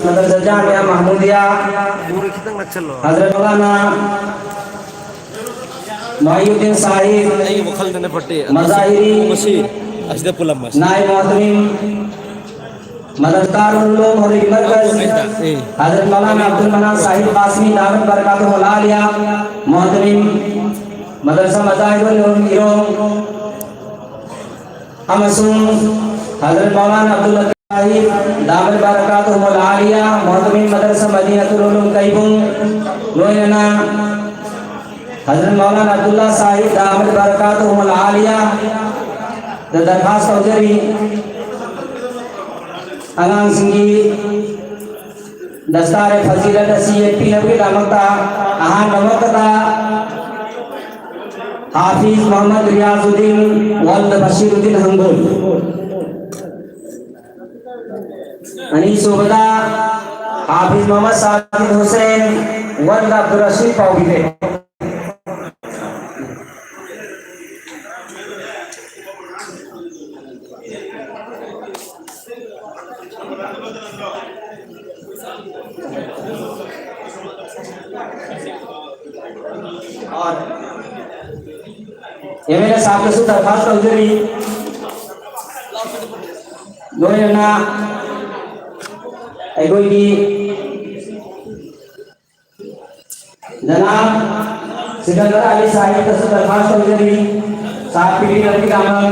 मदरसा जामिया महमूदिया हजरत मौलाना मायुद्दीन साहिब मज़ाहिरी नाइब मोहतरम मदरसा दारुल उलूम मौलवी मरकज हजरत मौलाना अब्दुल मन्नान साहिब कासमी दावत बरकातुहु आलिया मोहतरम मदरसा मज़ाहिरुल उलूम अमसूम हजरत मौलाना अब्दुल साहिब दावत बरकातुहु आलिया मोहतरम मदरसा मदीनतुल उलूम कैबुम लोयना हजरत मौलाना अब्दुल्ला साहिब दावत बरकातुहु आलिया दरखास्त उजरी अंगांग सिंगी दस्तार फजीलत सीएपी नबी दामता आहान नमकता हाफिज मोहम्मद रियाजुद्दीन वल्द बशीरुद्दीन हंगुल अनीस उबदा हाफिज मोहम्मद साजिद हुसैन वल्द अब्दुल रशीद पौगिदे और ये मेरे सामने से दरखास्त उजरी लोयना एगोई की जनाब सिकंदर अली साहिब का दरखास्त उजरी साहब पीडी नबी कामल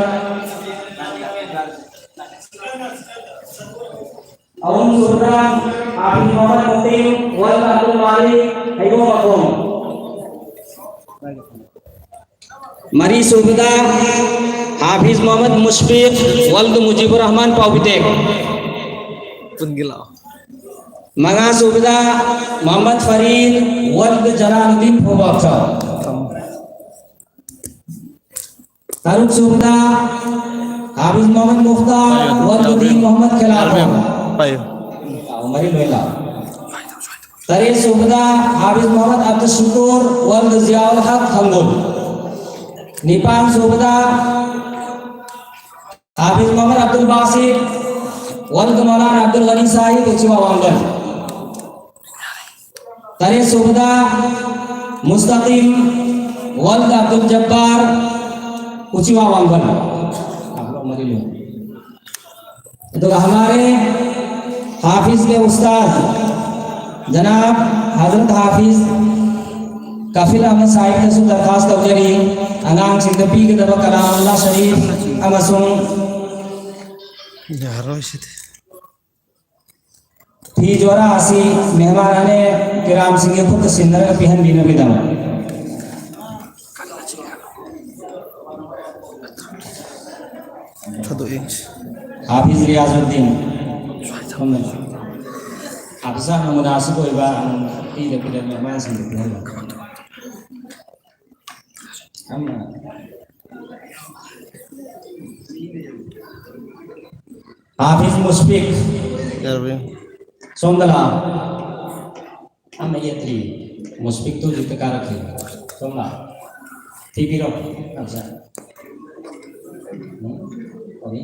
अउन सुल्तान हाफिज मोहम्मद मुतीम वल अब्दुल मालिक एगो मकोम मरी सुबदा हाफिज मोहम्मद मुशफिक वल्द मुजीबुर रहमान पौबिते मगा सुबदा मोहम्मद फरीद वल्द जलालुद्दीन फोबाचा तारुक सुबदा हाफिज मोहम्मद मुख्तार वल्द दीन मोहम्मद खिलाफा मरी लोला तरे सुबदा हाफिज मोहम्मद अब्दुल शुक्र वल्द जियाउल हक खंगुल निपान सुबदा हाफिज मोहम्मद अब्दुल बासिर वल्द मौलाना अब्दुल गनी साहिब उचिवा वांगल तरे सुबदा मुस्तकीम वल्द अब्दुल जब्बार उचिवा वांगल तो हमारे हाफिज के उस्ताद जनाब हजरत हाफिज कफिल अहमद साहिब ने दरखास्त उजरी अंगांग सिंदपी के दबा कलाम अल्लाह शरीफ अमसुम फी जोरा आसी मेहमानाने किराम सिंह खुद सिंदर पिहन दिन बिदम हाफिज रियाजुद्दीन हाफिजा मुनासिब होइबा ती दे मेहमान सिंह हाफिज मुशफिक सोमदला हम ये थी मुशफिक तो जित कारक है सोमला टीवी रो अच्छा अभी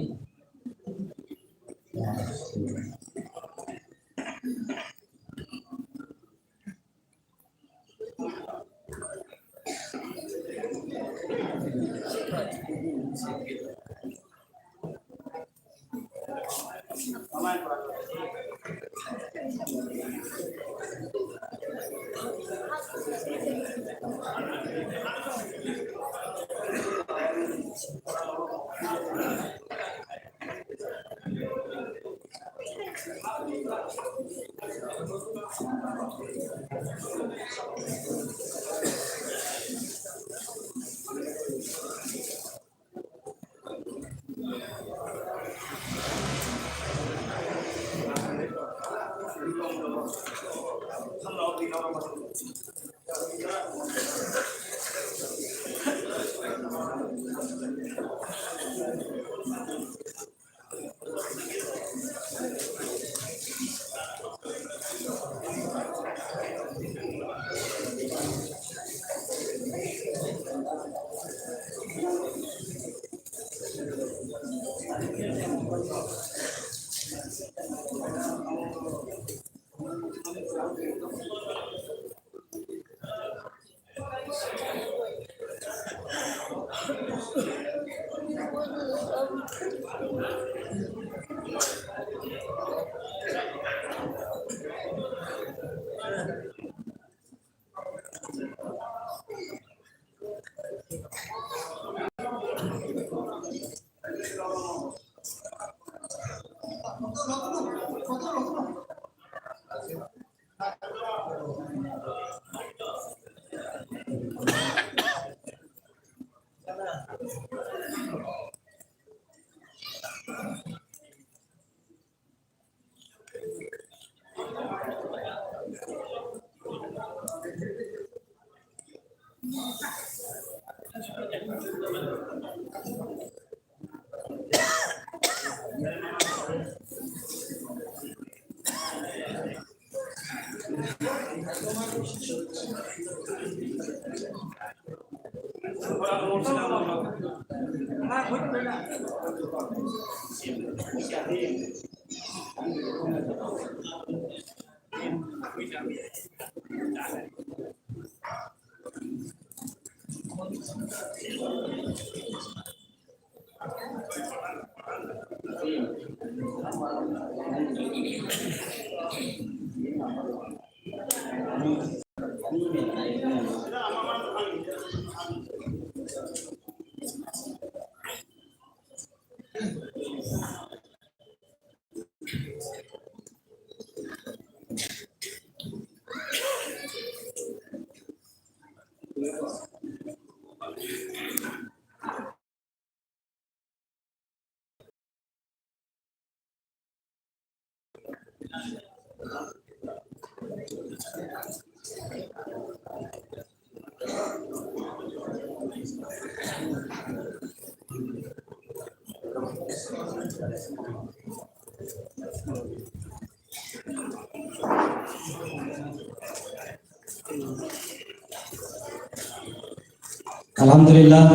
अल्हम्दुलिल्लाह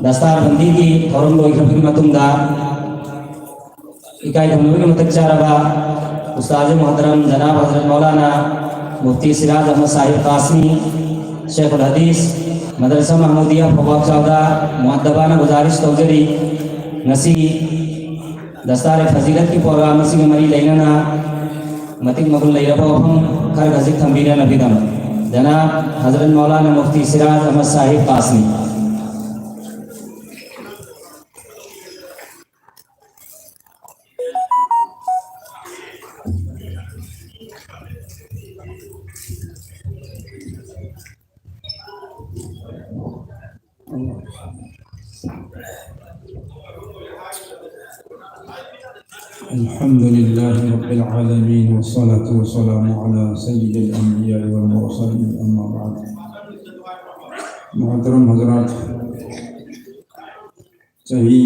दस्तार बंदी की थौरम लोइखरबगी मतुंगदा इकाई धमनुगी मतचारबा उस्ताद मोहतरम जनाब हजरत मौलाना मुफ्ती सिराज अहमद साहिब कासमी शेखुल हदीस मदरसा महमूदिया फवाक चौदा मुअद्दबाना गुजारिश तौजरी नसी दस्तार फजीलत की प्रोग्राम से मरी लेना मतिक मगुल लैरबोफम खर गजिक थंबीना नबीदम जनाब हजरत मौलाना मुफ्ती सिराज अहमद साहिब कासमी। अल्हम्दुलिल्लाह रब्बिल आलमीन वस्सलातु वस्सलामु अला सय्यिदिल अंबिया वल मुरसलीन अम्मा बाद। मोहतरम हजरात, सही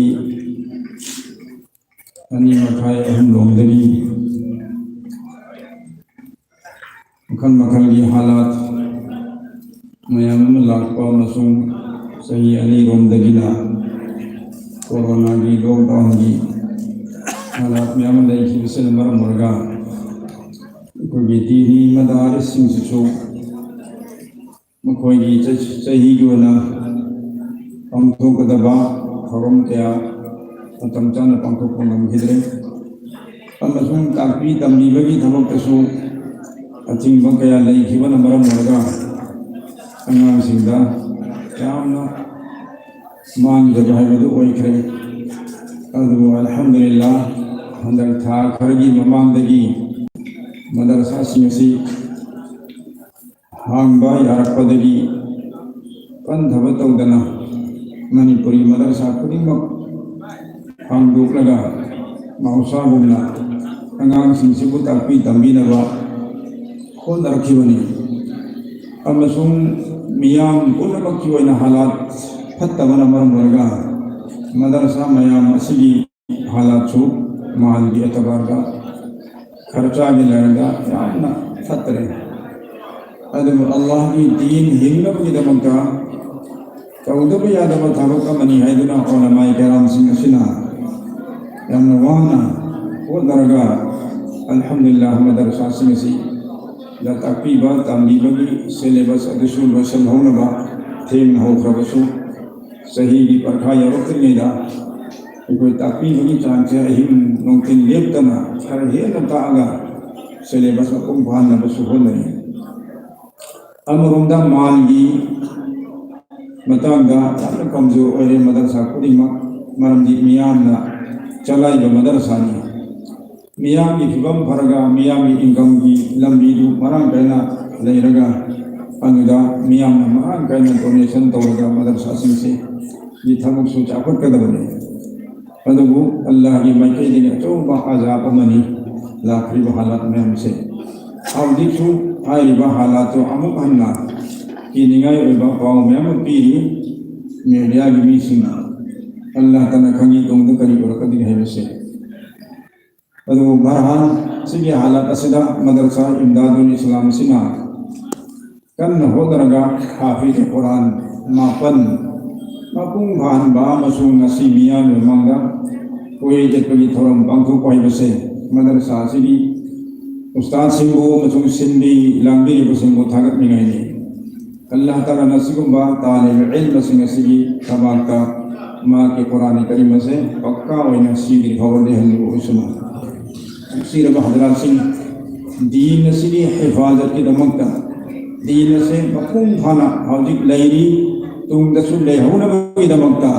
अनि मखाय अहम लोमदनी मखल मखल की हालात मयाम लाकपा मसूम सही अनि रोमदगिना कोरोना की लॉकडाउन की हालात मैम लेकिन मरम वर्गा कोई दीनी मदारिस सिंसु मखोई सही गुना पांथोकदबा थौरम क्या मतम चाना पांथोक ngam अमसुम ताकपी तमबीबगी थबकतसु अचिंग कया लेखिबना मरम वर्गा अंगांसिंदा यामना मांगदब हाइबदु ओइखरे अदु अल्हम्दुलिल्लाह हंदक था खरगी ममांगदगी मदरसा सिंगसी हांगबा यारकपदगी पंधब तौदना मणिपुरी मदरसा खुदिमक हांगदोक्लगा महौसागुमना अंगांसिंगसिबु ताकपी तंबीनबा होनरखिबनी अमसुम मियाम पुनमकी ओइना हालात फत्तबना मरम वर्गा मदरसा मयाम असिगी हालात सु माल की एतबार का खर्चा भी लगेगा यामना फतरे अदब अल्लाह की दीन हिंगब की दमका चौदह यादव थाबक मनी हैदुना उलमाए किराम सिंह सिना यामना वाहना वो दरगा अल्हम्दुलिल्लाह मदरसा सिंह सी ला तकरीबा तामीबगी सिलेबस अदसु वसल होनबा थेम हो खरबसु सही की परखा या वक्त नेदा कोई ताकपीबगी चांसे अहिम नोंतिन लेपतना खर हेन तागा सिलेबस को भानबसु होनरी अमरुंदा मालगी मतंगा यामना कमजोर ओरे मदरसा खुदिमा मरमदी मियामना चलाइबा मदरसा नि मियाम की फिबम फरगा मियाम की इनकम की लंबीदु मरांग कैना लेरगा अनुदा मियाम मरांग कैना डोनेशन तौरगा मदरसा सिंसे ये थमुक सु चाफत कदबने अदबु अल्लाह की माइके दिन अचौबा अजाब मनी लाखरिबा हालात में हमसे आवदिसु आइबा हालात अमुक हन्ना की निगाय ओइबा पाव में हम पीरी मीडिया की मीसिंग अल्लाह तना खंगी दोंद करी बरकत है से अदबु बरहान सिगे हालत असिदा मदरसा इमदादुल इस्लाम सिना कन होदरगा हाफिज कुरान मापन मपुंग भान बा मसुंग नसी मिया मेमंगा कोई जतगी थोरम बांगथु पाइबसे मदरसा सिगी उस्ताद सिंगो मसुंग सिंदी लांबी बसिंगो थागत मिगाइनी अल्लाह ताला नसीबुबा तालिब इल्म सिंग सिगी तबाका माँ के कुरान करीम से पक्का वही सीधी खबर दे हल्लू उसना सीरब हजरत सिंह दीन सिगी हिफाजत की दमकता दीन से मफहूम थाना हौजिक लैरी तुम दसुल्ले होना भी दमकता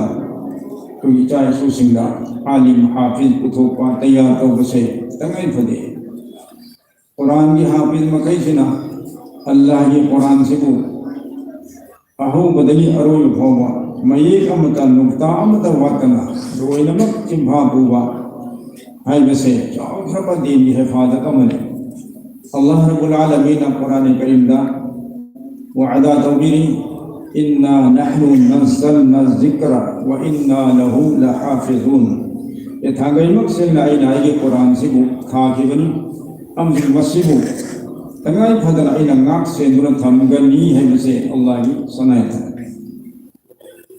तो ये चाहे सुसिंदा आलिम हाफिज पुथोपा तैयार तो बसे तंगे फदे कुरान की हाफिज मकई से ना अल्लाह के कुरान से को अहो बदली अरोल भोवा मयेक अमता नुक्ता अमता वातना रोइनमक चिंभा पूवा हाय बसे चौखरबा दीन की हिफाजत अमले अल्लाह रब्बुल आलमीन कुरान करीम दा वअदा तौबीरी इन्ना नहनु नज़्ज़लना ज़िक्रा व इन्ना लहु लहाफ़िज़ून ये थागैमक से नाई नाई के कुरान से को खाकिबनी अमजिल मसीबु तंगाई फदन आइना नाक से दुरन थमगनी है बसे अल्लाह की सनायता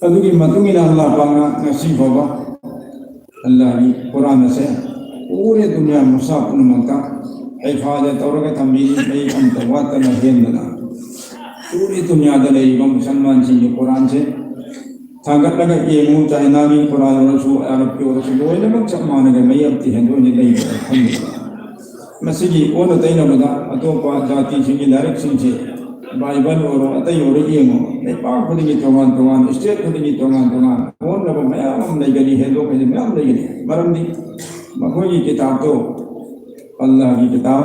अदुगी मतुंगिना अल्लाह पाना नसीब होगा अल्लाह की कुरान से पूरे दुनिया मुसाफिर मक्का हिफाजत और का तंबीह में हम तवात नहेंदना पूरी दुनिया दले इमाम मुसलमान जी के कुरान से थागत लगा ये मु चाइना की कुरान और सु अरब के और सु वो ने मत माने के मैं अब ती हिंदू ने नहीं अल्हम्दुलिल्लाह मसीजी ओन तैना बदा अतोपा जाति सिंगी डायरेक्ट सिंचे बाइबल और अतई और येमो ने पाक खुदी की तोमान स्टेट खुदी की तोमान ओन लब मयाम नहीं गली है लोग में मयाम नहीं गली मरम दी मखोई की किताब तो अल्लाह की किताब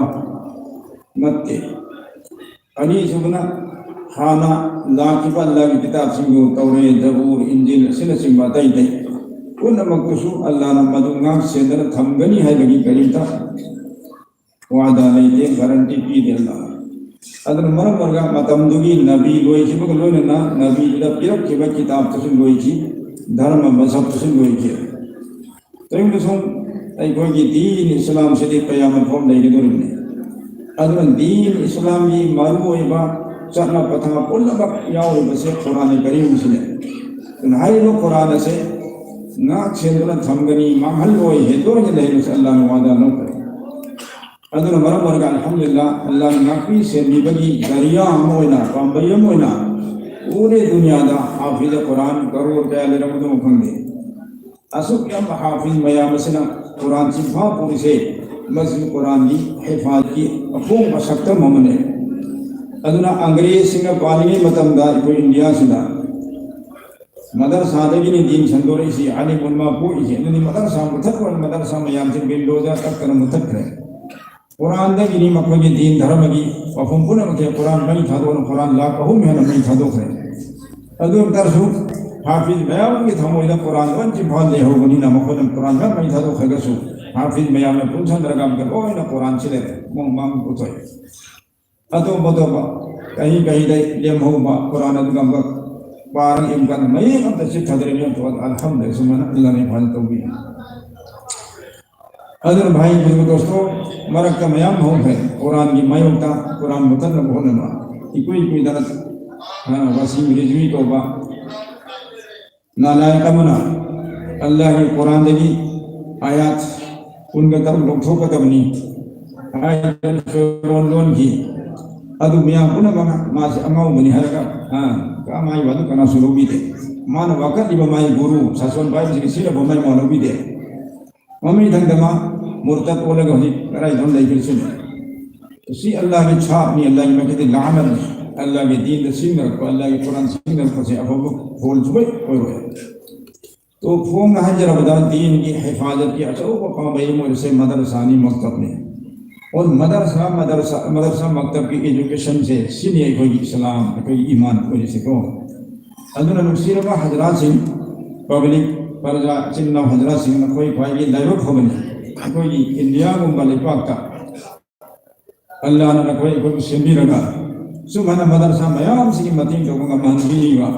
मत्ते अनी सुबना खाना लाकिब अल्लाह की किताब सिंगो तौरे जबूर इंजिल सिन सिंबा तई तई उन मक्तसु अल्लाह न मदुंगा से दर थमगनी है लगी करीता वादा नहीं थे गारंटी की दे अल्लाह अदर मरम वर्गा मतमदुगी नबी लोई की बग लोई ना नबी दा पिरक की बग किताब तसुन लोई की धर्म मजहब तसुन लोई की तो इन सुन आई कोई की दीन इस्लाम से दे कयामत फॉर्म नहीं के दुनिया अदर दीन इस्लाम की मारू एबा चना पथा पुल बक याओ बसे कुरान करीम से तो हाई लो कुरान से ना छेंद्र थमगनी महल लोई है दो ने नहीं अल्लाह ने वादा न करे अदर मरम वर्गा अल्हम्दुलिल्लाह अल्लाह नाफी से निबगी दरिया मोइना पांबय मोइना पूरे दुनिया दा हाफिज कुरान करोड़ के ले रमदो खंगे असुक या हाफिज मयाम से ना कुरान सिफा पूरी से मस्जिद कुरान की हिफाजत की अफूम मशक्कत मोमने अदुना अंग्रेज सिंह पालनी मतम दा को इंडिया से दा मदरसा दगी ने दीन संदोरी सी आने मुनमा को इसे ने मदरसा मुथक और मदरसा मयाम से बिल्डोजा तक कर मुथक है कुरान दे गिनी मको की दीन धर्म की वफुम पुन के कुरान नहीं था दो कुरान ला कहू में नहीं था दो करे अदु दरसु हाफिज मयाम की थमो इला कुरान वन जी भाल ले हो गनी ना मको कुरान में नहीं था दो खगसु हाफिज मयाम में पुंसन रगम के ओ इन कुरान से मोम मांग को तो अदो बदो कहीं कहीं दे लेम हो बा कुरान अदगम का बारंग इम्कान मई हम तसित थदरे में तो अल्हम्दुलिल्लाह सुबहान अल्लाह ने फल तो भी अदर भाई बुजुर्ग दोस्तों मरक का मयाम हो है कुरान की मयोता कुरान मुतलब होने मा कोई दरत हाँ वसीम रिजवी तो बा नालायक मना अल्लाह की कुरान देगी आयात उनके तरफ लोग ठोक तबनी आयत लोन की अदु मियां पुनः बना मास अमाउ बनी हरका हाँ का माई वादु कना सुलोबी दे मान वक़्त इब माई गुरु सासवन भाई जी सिर बमाई मानोबी दे मम्मी धंधमा मुर्तद ओले गहली कराई धन नहीं फिर सुने तो सी अल्लाह की छाप नहीं अल्लाह की मकते लानत अल्लाह के दीन द सिंगर को अल्लाह के कुरान सिंगर को से अब बोल जुबे कोई रोए तो फोम ना जरा बता दीन की हिफाजत की अच्छा वो पाबई मोर से मदरसानी मकतब ने और मदरसा मकतब की एजुकेशन से सीनियर कोई इस्लाम कोई ईमान कोई से को अदुना नुसीरबा हजरत सिंह पब्लिक परजा चिन्ना हजरत सिंह कोई कोई लाइव होबने कोई इंडिया गुंबले पाका अल्लाह ने कोई सेंबी रगा सुबहान मदरसा मयाम सिंह मतीन तो गंगा महनबीवा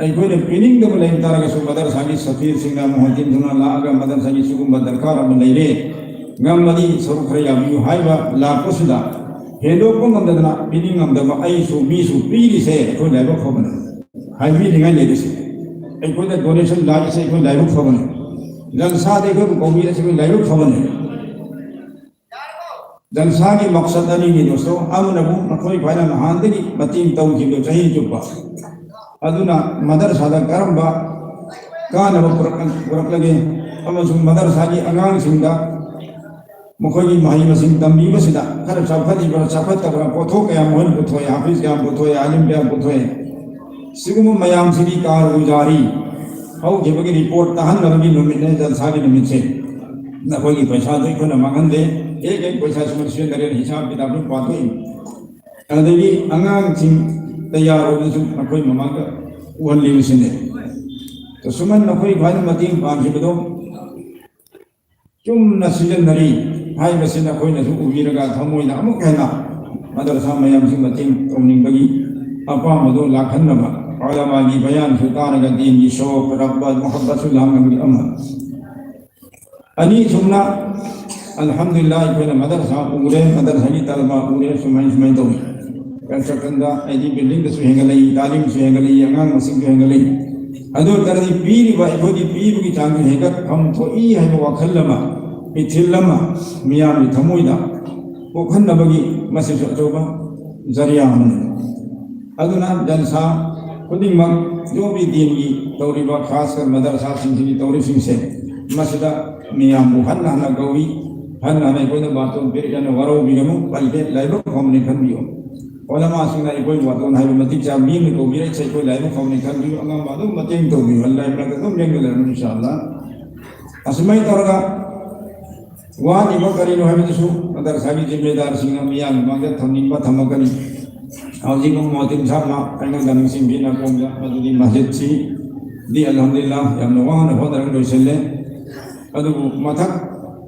आई कोई ने पिनिंग दो लेन तारा के मदरसा की सफीर सिंह मोहद्दीन दुना लागा मदरसा की सुगुम दरकार अब नहीं रे ngam madi soru khare ya bi haiba la posida hedo ko ngam da bini ngam da ai su mi su pi se ko la ba khoban hai bi ngai le se ai ko da donation la se ko la ba khoban dan sa de ko bi se ko la ba khoban dan sa ki maqsad ani ni dosto amna bu makoi bhaina mahan de matim tau ki do chahi chupa aduna madrasa da karamba kana ba purak lagi amasung madrasa ki angang singda mukhogi mahi masing tambi masida kar chapati ba chapata ba potho kaya mohon potho ya hafiz ya potho ya alim ya potho sigum mayam sidi kar gujari hau ke bagi report tahan nagi nomit ne jal sagi nomit se na kogi paisa doi ko na mangan de ek paisa sumersion dare hisab kitab ni pato adagi angang sing tayar ho su koi mamanga wan liu sine to suman na koi bhai mating pam se do chum na sijan nari hai masina koi na su ubiraga thamoi na amuk hena madrasa mayam sing mating tomning bagi apa madu lakhan na ulama gi bayan su tanaga din gi shauq rabba muhabbat sulam ngi amma ani sumna alhamdulillah koi na madrasa ure madrasa gi talma ure sumai to constructanda id building su hengalai talim su hengalai angang masing su hengalai adu tardi piri ba ikodi piri gi chang hega kam to i hai wa khallama ithillama miyam thamoida ko khanna bagi masih coba zariya mun aduna jalsa kuding mak jo bi din gi tawriba khas kar madrasa sing gi tawri sing se masida miyam bu hanna na gawi hanna na ko na baton bir yana waro bi gamu balde laibo komni khan biyo ulama sing na ikoi waton hai mati cha mi mi ko bi sai ko laibo komni khan biyo angam badu mating to bi wallahi na ko jeng le insyaallah asmai torga wani ba kari no habi su madrasa gi jimmedar sing na miyam mangga thamning ba thamakani auji ko motin sama kanang dan sing bina ko ga madudi masjid si di alhamdulillah yang nawang na hodar do selle adu mathak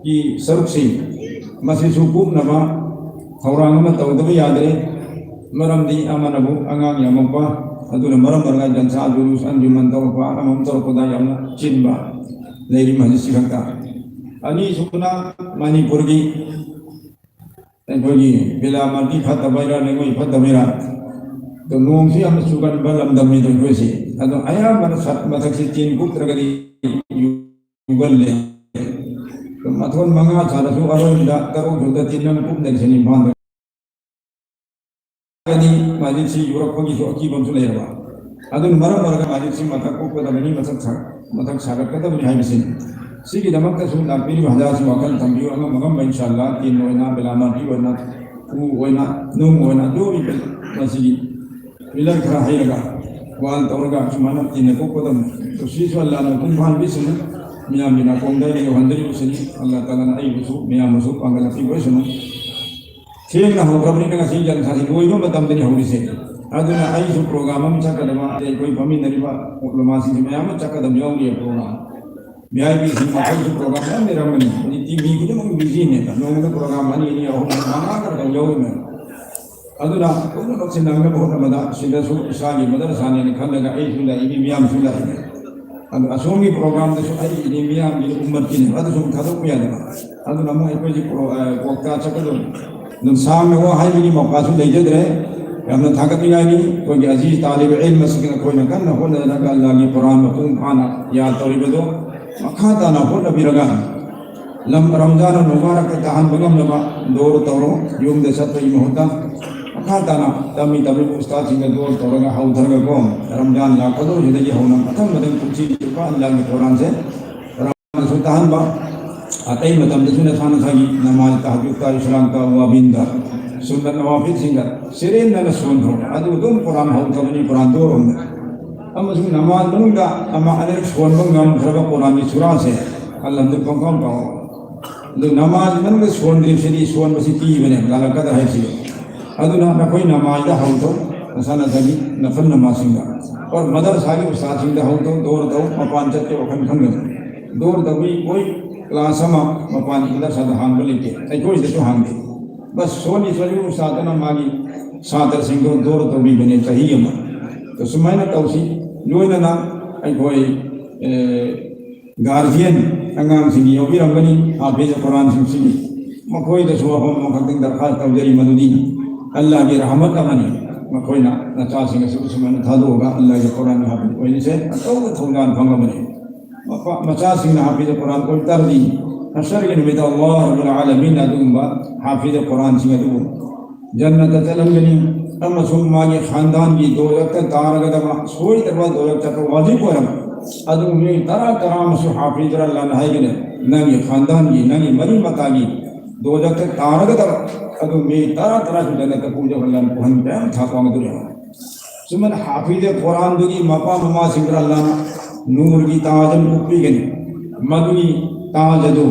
ki saruk si masih suku nama orang ma tahu tapi yadre maram di amanabu angang yang apa adu maram marga jansa lulus anjuman tahu apa amam tahu pada yang cinba dari masjid sikanta ani sukuna mani purgi purgi bila mati fata bayra nengo fata mera to nong si am sukan balam dami to kwesi adu aya mana sat matak si cin kuk tergadi yugalle to mathon manga chara su aro da taro joda tinang kuk dari sini band kani majid si Europe gi so ki bam su lewa adu mara mara majid si matak kuk pada bani matak sagat kata bani hai mesin sigi damak ka sun piri hada su akan tambiu anga magam insyaallah tin noina belama di wana u wana nung wana do bi masigi bilang kara hairaga wal tawraga sumana tin ko kodam to si so Allah na kun bhan bisun miyam bina ko ndai ni handari usini Allah taala na ai busu miyam musu pangala fi bosunu thing na ho kabri na si jan thari koi no batam deni hori se aduna ai su program am chakadama ai koi pami nari ba ulama si miyam chakadam yong ye program biar bisa masuk program ni ramai ni TV kita mungkin busy ni, nong kita program ni orang mana kerja jauh ni. Adu dah, kalau nak senang ni bahut ramada, sudah sahagi, madrasah ni kan lega sudah ini miam sudah ini. Adu asongi program tu ini miam ini umat kini, adu sum thadu punya ni. Adu namu itu je waktu cakap tu, dan sama wah hari ini mau kasu lejat deh. Yang nak thakat ni ni, kau je aziz talib ilmu sekian kau nak kan, nak kau nak lagi Quran matung pana, ya tahu itu. Makata na pun nabi raga lam Ramadan mubarak tahan bagam lama dor toro yum de satu imuhta makata na tami ustaz singa dor toro ga hau dharga kom Ramadan la kado hidai hona atam madan kuchi ba Allah ni Quran se Ramadan su tahan ba atai matam de sunna thana sagi namaz tahajjud ka islam ka wa binda sunna nawafil singa sirin na sunno adu dum Quran hau tani Quran dor amasung namaz manungda ama ane suan bangam khara Quran ni surah se Allah tu pangkam pa lu namaz manungda suan drip se di suan masih ti bene lala kada hai si aduna na koi namaz da hau to asana sagi nafal namaz singa और madrasa ke ustad singa hau to dor dau mapan chat ke okan khang dor dawi koi class sama mapan madrasa da hang bali ke ai koi se to hang bas soni soni ustad na magi sadar singa dor dawi bene chahiye ma to sumaina tausi loina na ai koi guardian अंगाम सिंगी योबिरमगनी हाफिज कुरान सिंगी मखोई द सुवफम मखतिंग दरखास्त तौजरी मदुदी अल्लाह की रहमत अमनी मखोई ना नचा सिंग सुसमन थादोगा अल्लाह के कुरान हाफिज कोई से अतो थौजान फंगमनी मचा सिंग हाफिज कुरान को तरदी नशर के नबी अल्लाह रब्बुल आलमीन अदुम्बा हाफिज कुरान सिंग अदु जन्नत चलंगनी अम सुम्मागे खानदान की दो रक्त तारगदमा सोई तरवा दो रक्त तो वाजिब होरम अदु में तरह तरह मसु हाफिज अल्लाह नहायगने नंगी खानदान की नंगी मरी मता की दो रक्त तारगदम अदु में तरह तरह की जन्नत पूजा अल्लाह को हम पे था पांग दुरे सुमन हाफिज कुरान दुगी मपा ममा सिंग अल्लाह नूर की ताजन उपी गनी मदुई ताजदो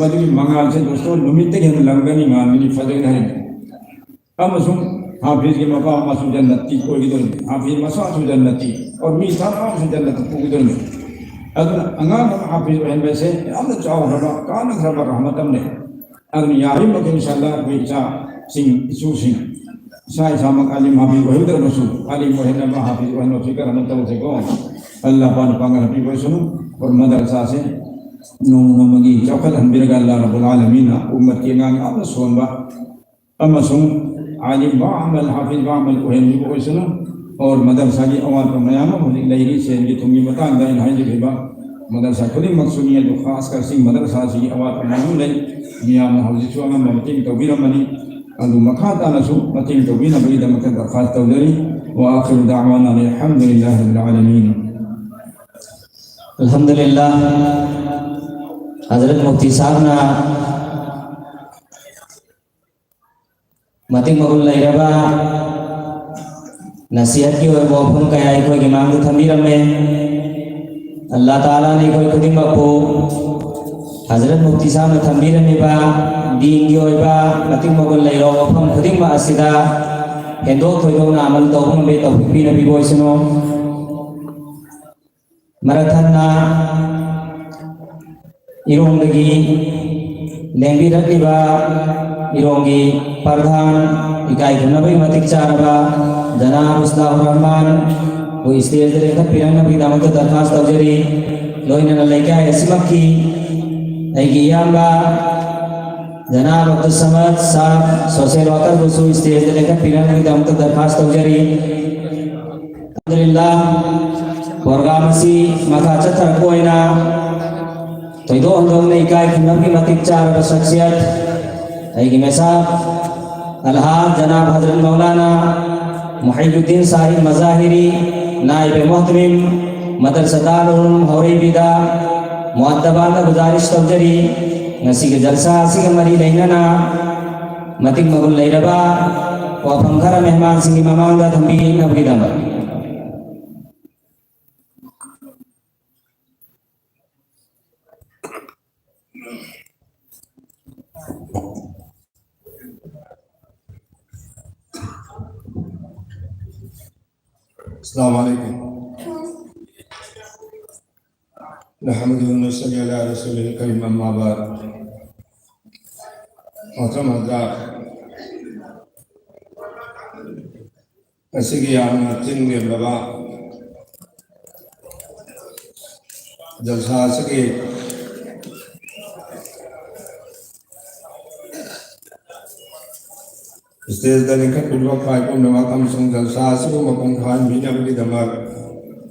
मदुई मंगाल से दोस्तों नुमित के लंगनी माननी फजर नहीं अमसुम हाफिज के मकाम मसू जन्नती कोई गिदर में हाफिज मसासु जन्नती और मी सारा मसू जन्नत को गिदर में अगर अंगाम हाफिज बहन वैसे हम चाहो रबा कान रबा रहमत हमने अगर यारी मत इंशाल्लाह कोई चा सिंह इशू सिंह साई सामक अली हाफिज वही दर मसू अली मोहन मा हाफिज वहन फिकर हम तो से को अल्लाह पाक पांगर भी कोई सुनो और मदरसा से नमगी चौखत हंबिरगा अल्लाह रब्बुल आलमीन उम्मत के गांग अब सोनबा अमसुम आलिम बामल हाफिज बामल को हिंदी को सुनो और मदरसा की अवाल पर नया मुझे लहरी से ये तुम्हें बता अंदर इन हाइज भेबा मदरसा खुद ही मकसूनियत जो खास कर सिंह मदरसा से अवाल पर नया नहीं मियाँ महौजी चुआ में ममतिंग तौबीर मनी अंदु मखाता नसु मतिंग तौबीर बड़ी दमकत दरखास्त तौजरी व आखिर दावाना अल्हम्दुलिल्लाह रब्बिल आलमीन अल्हम्दुलिल्लाह हजरत मुफ्ती साहब ना मतिंग मगुल लैरबा नसीहत की और बोफन का आई कोई इमाम तो थमीर में अल्लाह ताला ने कोई खुदी मपो हजरत मुफ्ती साहब ने थमीर में बा दीन की और बा मतिंग मगुल लैरो बोफन खुदी मा असिदा हेदो थोड़ो ना अमल तो हम बे तौफीक भी नबी बोल सुनो मरथन्ना इरोंगी लेंगी रखिबा इरोंगी प्रधान इकाई घुनबई मतिक चारबा जनाब उस्ताद रहमान वो स्टेज रेखा पिरंग नबी दामत दरखास्त तौजरी लोइन लेके ऐसिमकी ऐगियाबा जनाब अब्दुल समद साहब सोशल वर्कर बुसु स्टेज रेखा पिरंग नबी दामत दरखास्त तौजरी अल्हम्दुलिल्लाह वर्गामसी मका चतर कोइना तो दो अंदर ने इकाई घुनबई मतिक चारबा शख्सियत ऐगी में साहब अलहाज जनाब हजरत मौलाना मुहिद्दीन साहिब मज़ाहिरी नाइब मोहतरम मदरसा दारुल उलूम हौरी बिदा मुअद्दबाना गुजारिश तौजरी नसी के जलसा सी के मरी लेना मतिक मगुल लैरबा व फंखरा मेहमान सिंह ममांगा थंबी नबी दमर अस्सलाम वालेकुम नहमदुहु व नसल्ली अला रसूलिल करीम अम्मा बाद मोहतरम हज़रात ऐसे कि आपने तीन में बाबा जलसा सके स्टेज दने का पिलवा पाई को नवा कम संग जलसा सको मकों खान भी न बड़ी दमाग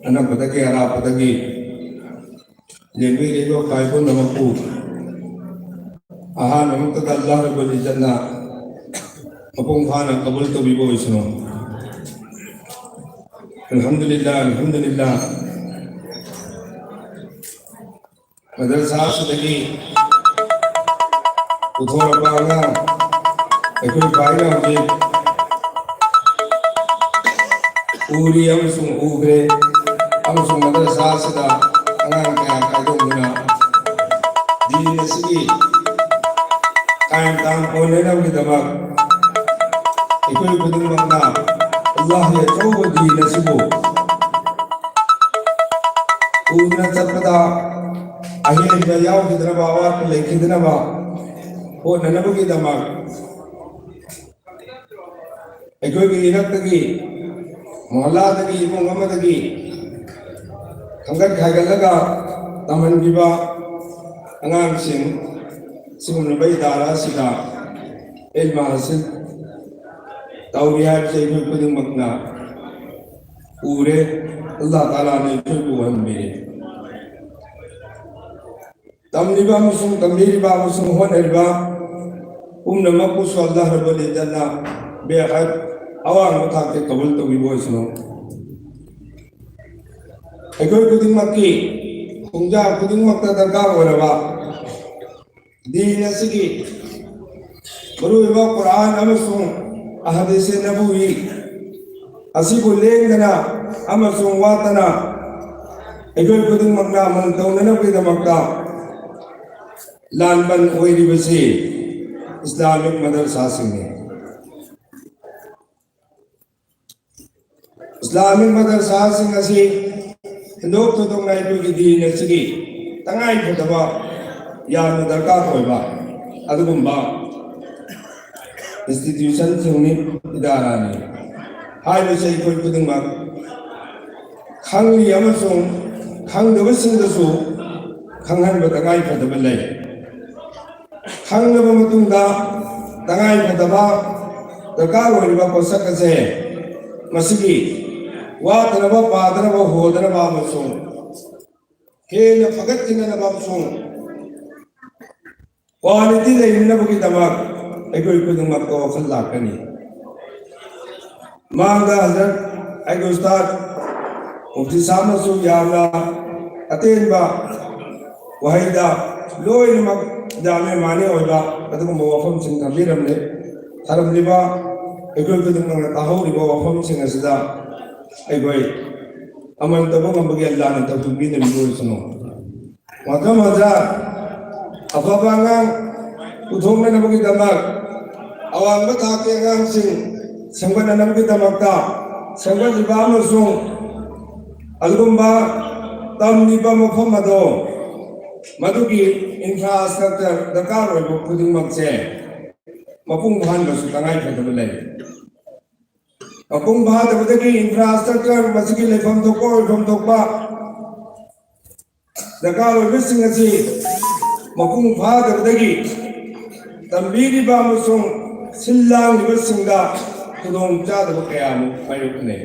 अना पता के आरा पता की जेबी रेलो पाई को नवा को आहा नमक तक अल्लाह रब्बुल इज्जत ना मकों खान कबूल तो भी वो इसनो अल्हम्दुलिल्लाह अल्हम्दुलिल्लाह मदरसा सदगी उधर पागा कोई फायदा होगी पूरी हम सुन उगरे हम सुन मदरसा सदा अनाम क्या कायदो मुना दीन सगी कायम ताम कोने ना उनके दमाग कोई खुद मंगा अल्लाह ये तो दीन सगो पूरा सबदा अहिल बयाव कितना बावा ले कितना बा वो ननबु की दमाग अखोई इरक्तगी मोहल्लादगी इमुंग अमदगी खंगत खायगलगा tamhangiba angangsing sigumnaba idara sida ilma hasil tawri haibse ikoi khudingmakna ure Allah Ta'ala ne ikoi buhamire tamliba amasung tamliriba amasung honeriba pumnamakpusu Allah Rabbul Izzatna behat awang mathakte kabul tawribo isno ikoi khudingmakki khungja khudingmakta darkar oiraba din asigi maruiba Quran amasung ahadith nabawi asibu lengdana amasung watana ikoi khudingmakna man tawnana bidamakta lanban oiribasi Islamic madrasa singh Islamic madrasa singh asi Hinduk tutung ngai tu di nesigi tangai phutaba yan darkar hoiba adugumba institution singni idara ni hai se koi kudingma khangli amasung khangdaba singdasu khanghan ba tangai phutaba lai khangaba matungda tangai phutaba darkar hoiba posak ase masigi watanaba padanaba hodanaba amasung hena fagatinana amasung quality lehinabagi damak aikoi khudingmak ko wakhal lakani mangda hazrat aikoi ustad mufti samasu yamna atenba wahaida loinamak dame mane oiba adugumba wafam sing thambiramne tharamliba aikoi khudingmak tahoriba wafam sing asida aikoi aman tabo ngambagi Allah na tawtubi na bigo suno wakam hazrat ababangang uthong na nabagi damak awang bathake ngang sing sangban na nabagi damak ta sangban liba amasung algumba tamliba mafam ado madugi infrastructure darkar oibo khudingmak se mapung bhan basu tangai phadaba lai mapung bhadabadagi infrastructure masigi lefam thokpa oifam thokpa darkar oibasing asi mapung bhadabadagi tambiriba amasung sillanglibasingda khudong chadaba kayamu mayokne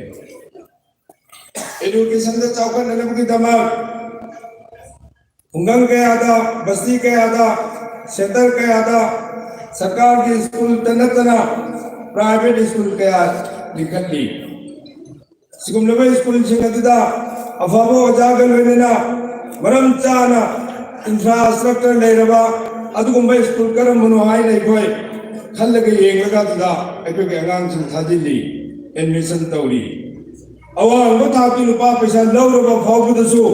education da chawkhananabagidamak khungang kayada basti kayada center kayada sarkar ki school tanatana private school kaya likhatli sigumlaba school singadida afabo ajagal wenena maram chana infrastructure leiraba adugumba school karamunu haina ikoi khallaga yengaga da aikoi angang sing thajili admission tawri awang bathaki lupa paisa lawraba phawbudasu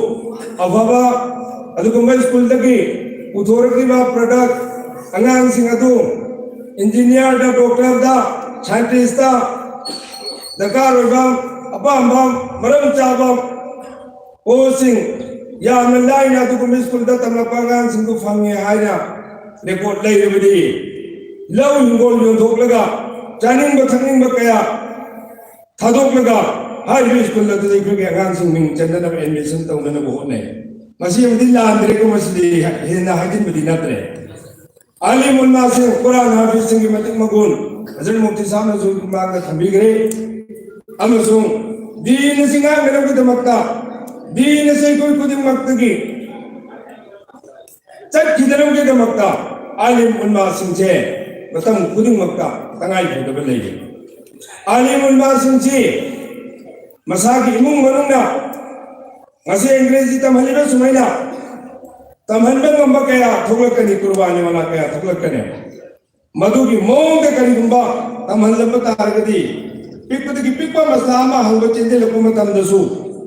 afaba adugumba school dagi uthorkiba product angang sing adu engineer da doctor da scientist da darkar oiba apamba maram chaba posing yamna laina adugumba school da tamlapa angang sing du phange haina record lairabadi law ingol yonthoklega chaningba thangingba kaya thadoklega high school da dei khoge angang sing ming chandana admission tawdana bo hotne masi amdi landre ko masli hena hajin badi natre alimul nasir quran hafiz sing matik magun hazrat mufti sahab azul manga thambigre amasung din singa ngana kudamakta din se koi kudamakta gi chak kidaram ge damakta alimul nasir je matam kudamakta tangai khudaba lei alimul nasir je masagi imung manungna ngase engrezi tamhaliba sumaina tamhanba ngamba kaya thoglakani qurbani wala kaya thoglakani madugi monga kari gumba tamhanlamba taragadi pikpadagi pikpa maslama hangba chinde lakuma tamdasu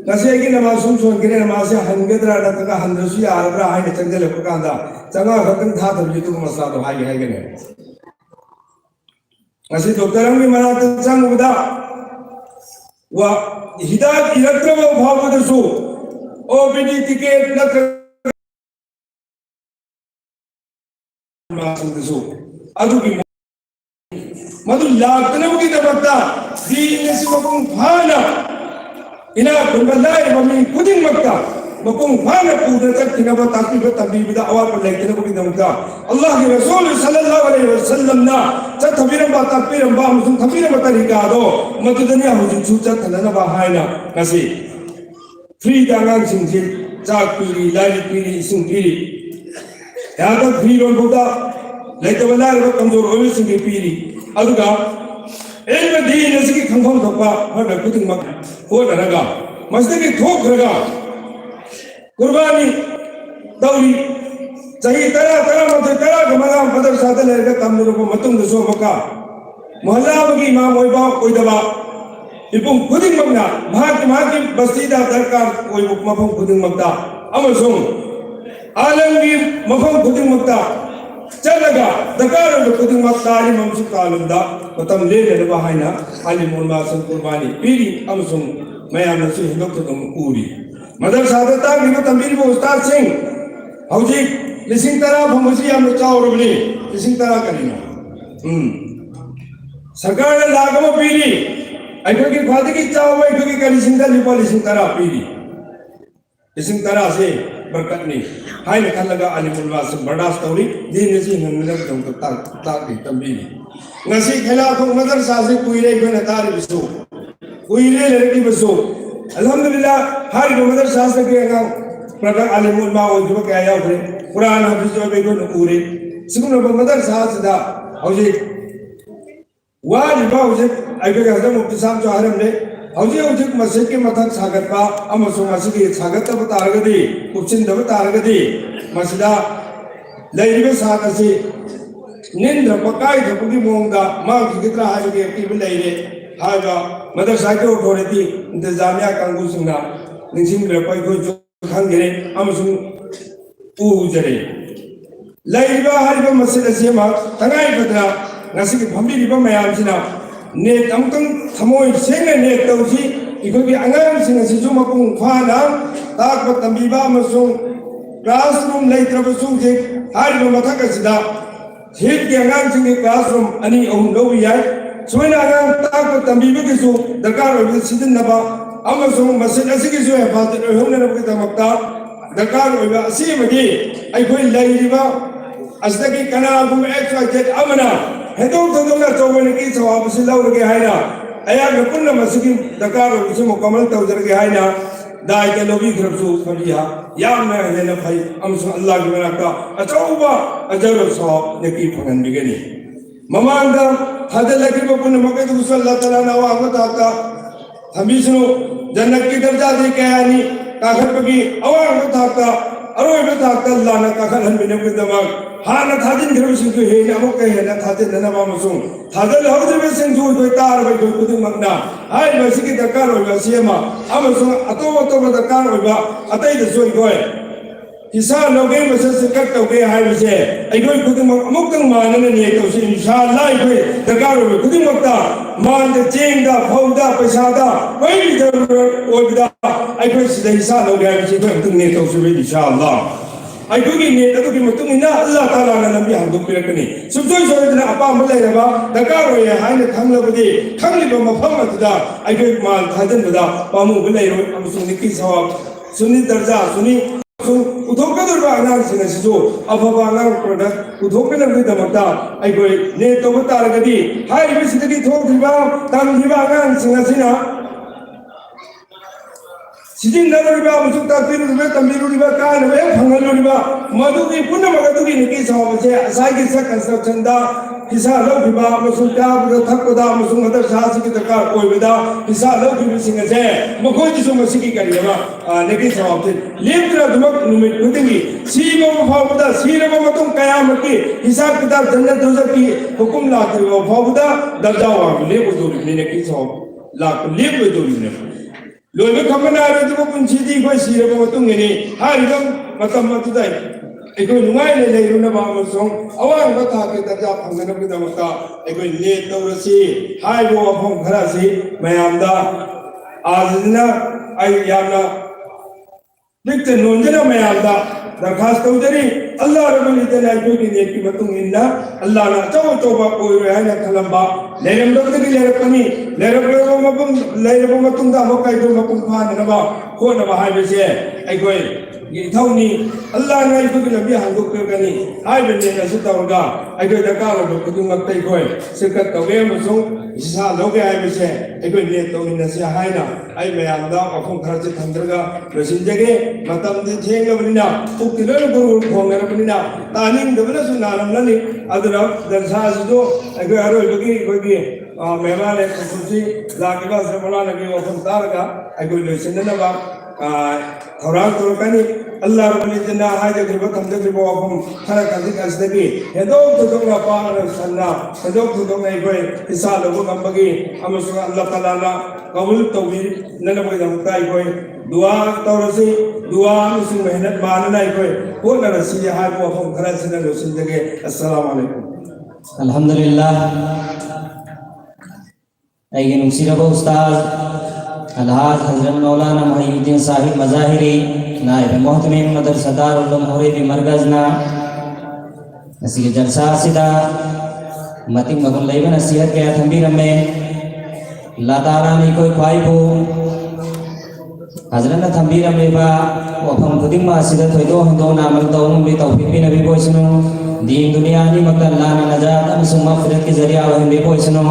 ngase gi namasum songire namase hangadra nataka handrasu yarabra haine chinde lakukanda changa khakang tha thabji tu masla do hai hai gane ngase doktoram mi manat changubda wa hidayat ilakrama bhavadasu OPD ticket nakra adugi madu laknamugi dabakta dinesi mapung phana ina kunbalai mami kuding makta मपुंग फाना पूरा चक्किनबा ताकीबा तबीबदा अवाब लेकिनबगिदमता अल्लाह के रसूल सल्लल्लाहु अलैहि वसल्लम ना चथबिरबा ताकीरबा अमसुं थबिरबा तरीकादो मदुदनिया हुजु चथनबा हायना kasi free dangang singji chak piri lai piri sing piri yada free ron boda laitawala ro kamjor oi sing piri aduga elme din asiki khangkhom thokpa hada kuting mak ho daraga masdagi thok raga कुर्बानी दौरी चाही तरा तरा मत तरा गमला mother सादे लेगा तमनु को मतुंग दसो मका मोहल्ला बगी इमाम ओइबा ओइदबा इपुं खुदिंग मगना भाग बस्ती दा दरकार ओइ मफम खुदिंग मगदा अमसुंग आलमगी मफम खुदिंग मगदा चलगा दरकार ओइ खुदिंग मगदा नि ममसु कालुंदा मतम ले लेबा हाइना आलि मोलमा सं कुर्बानी पीरी अमसुंग मयाम नसु हिंदोक तुम पूरी मदर सादता गिबो तंबीर उस्ताद सिंह हौजी लिसिंग तरा फंगसी याम चावरबनी लिसिंग तरा करिनो सरकार ने लागम पीरी अखोगी फादी की चाव अखोगी करी सिंह लिपा लिसिंग तरा पीरी लिसिंग तरा से बरकत नहीं हाय ने खलगा अलीमुल वासिम बर्दाश्त तौरी दिन से नंदन जम ता की तंबीरी नसी खेला को मदर सासे कुइरे बन तार बिसो कुइरे लड़की बिसो अल्हम्दुलिल्लाह हर मदर शास्त्र के अंग प्रकार आलिमुल मा ओजुब के आया उरे कुरान हफीज जो बेगो नूरे सिकुन मदर शास्त्र दा हौजे वाली बा हौजे आइबे का हजम मुफ्तिसाम जो हरम ने हौजे मस्जिद के मथक सागत बा अमसो मस्जिद के सागत बता रगदी कुचिन दब तारगदी मस्जिदा लैरिबे सागसे निंद्र पकाई धपुगी मोंगा मा कित्रा हाजे के लैरे हागा मदर साइके अथॉरिटी इंतजामिया कांगू सिंगा निसिंग रेपाई को जो खांगेरे अमसुंग उजरे लाइबा हरिबा मस्जिद असेमा तंगाई बदरा ngasi ki phambi riba mayam sina ne tamtang thamoi senga ne tawsi ikogi angam singa sisu mapung phana tak ba tambiba amasung classroom leitraba sungje hariba mathaka sida hit ki angam singa classroom ani ohum lo yai soina angam tak ba tambiba ki su dakar oi sidin naba amasung masjid asiki su hafazat ohum na ki tamakta dakar oi asimagi ai koi lairiba asdagi kana gum xyz amana हेतु तो ना चौबने की सवाब से लाउर के है ना अया नपुन मस्जिद दकार से मुकम्मल तौजर के है ना दाई के लोबी खरसु खबिया या मैं है ना भाई हम अल्लाह के बना का अचौबा अजर सवाब नकी फगन बिगनी ममांदा हदल के बपुन मके तो अल्लाह ताला ना वा मत आता हमीसनो जन्नत की दर्जा दे के आनी काखर पगी अवा मत आता अरोय मत आता अल्लाह ना काखर हन बिने के दमाग हाना थादिन घर सिंह को है ना वो कहे ना थादिन ना बा मसुम थादल हवदर में सिंह जो तो तार भाई जो कुछ मगना हाय मसी की दरकार होगा सीमा अमसुम अतो दरकार होगा अतई दसो इकोय हिसा लोगे मसे से कट तो के हाय मसे इकोय कुछ मग अमुक तंग मान ने ने तो से इंशाअल्लाह इकोय दरकार होगा कुछ मगता मान दे चेंग दा फौदा पैसा दा कोई भी जरूरत ओबदा इकोय से हिसा लोगे मसे को तंग ने तो से इंशाअल्लाह अखोगी ने तदुगी मतुंगिना अल्लाह ताला ना लंबी हांदोपिरकनी सुबसोय सोयदना अपाम लेरबा दरकार होय हायने खंगलबदि खंगलिबा मफम अतदा अखोय माल थाजनबदा पामु बलेरो अमसुं निकी सवाब सुनी दर्जा सुनी उथोकदुरबा अनांग सिनसिजो अफबा अनांग प्रोडक्ट उथोकनबदि दमता अखोय ने तोबतारगदि हायबे सिदि थोखिबा तांगिबा अनांग सिनसिना सिजिन नरुबा मुसुक तापिरुबा तंबिरुबा कानबे फंगलुबा मधुगी पुन्ना मगदुगी निकी सवाबसे असाइगी स कंस्ट्रक्शन दा हिसा लौखिबा मुसुक ताबदा थकदा मुसुक मदर सासी की दरकार ओइबदा हिसा लौखिबि सिंगसे मखोजि सु मसिकी करियबा निकी सवाबसे लेब्रा दुमक नुमित खुदिंगी सीबो फावदा सीरबा मतुम कयामत की हिसाब किताब जन्नत दोजख की हुकुम लातिबा फावदा दर्जा वा लेबो दोरि निकी सवाब ला लेबो दोरि ने लोइबे खमना रे तो पुंसीदी कोई सिरबा मतुंगनी हारिदम मतम मतुदाई एको नुंगाई ले ले रुना बा मसों अवांग बता के दर्जा फंगन के दमका एको ने तौरसी हाइबो अफम खरासी मयामदा आजना आई यामना लिखते नोंजना मयामदा दरखास्त तौजरी अल्लाह रब्बुल इज्जत ने की ने की मतुंगिना अल्लाह ना चौ चौबा कोई है ना खलंबा लेरम दग की लेरकनी लेरब मतुंग अमुक कायदो मपुंग फाननबा होनबा हाइबसे अखोई इथौनी अल्लाह ने इखोई लंबी हांदोकगनी हाइबने नसु तौरगा अखोई दरकार लो खुदुमक तैखोई सिकत तौगे अमसुंग इसा लोगे हाइबसे अखोई ले तौमिनसे हाइना आई मयामदा अफुं खरचे थंदरगा रसिनजगे मतम दि थेंगबनिना उक्तिलो गुरु खोंगरबनिना तानिंग दबना सुनारमलनि अदरा दरसासदो अखोई हरोइबगी इखोई मेहमान खुशी लागिबा सरमला लगे वफन तारगा अखोई लोइसिननबा थौरांग तौरकनी अल्लाह रब्बुल इज्जत हाइजग्रिबा थमजग्रिबा वफम खरा काजी कासदगी हेदोक तुदोंगा पाना सन्ना हेदोक तुदोंगा अखोई इसा लोगो गंबगी अमसुग अल्लाह ताला ना कबूल तौबी ननबोय दमता अखोई दुआ तौरसी दुआ अमसुग मेहनत मानना अखोई होना रसी हाइ वफम खरा सिना लोइसिनजगे अस्सलाम वालेकुम अल्हम्दुलिल्लाह ऐगे नुसीरबा उस्ताद अलहाज हजरत मौलाना मुहियुद्दीन साहिब मज़ाहिरी नायब मोहतमीम मदरसदार उलूम हुरैबी मरकज़ना नसीह जलसा सिदा मतिंग मगुल लैब नसीहत के थंबीर में अल्लाह ताला ने कोई ख्वाइबो हजरत थंबीर में बा वफम खुदिम मासिदत होइदो हंदो नामल तौम बि तौफीक भी नबी पोइसनो दीन दुनिया नि मक अल्लाह ने नजात अमसुम मगफिरत के जरिया वह भी पोइसनो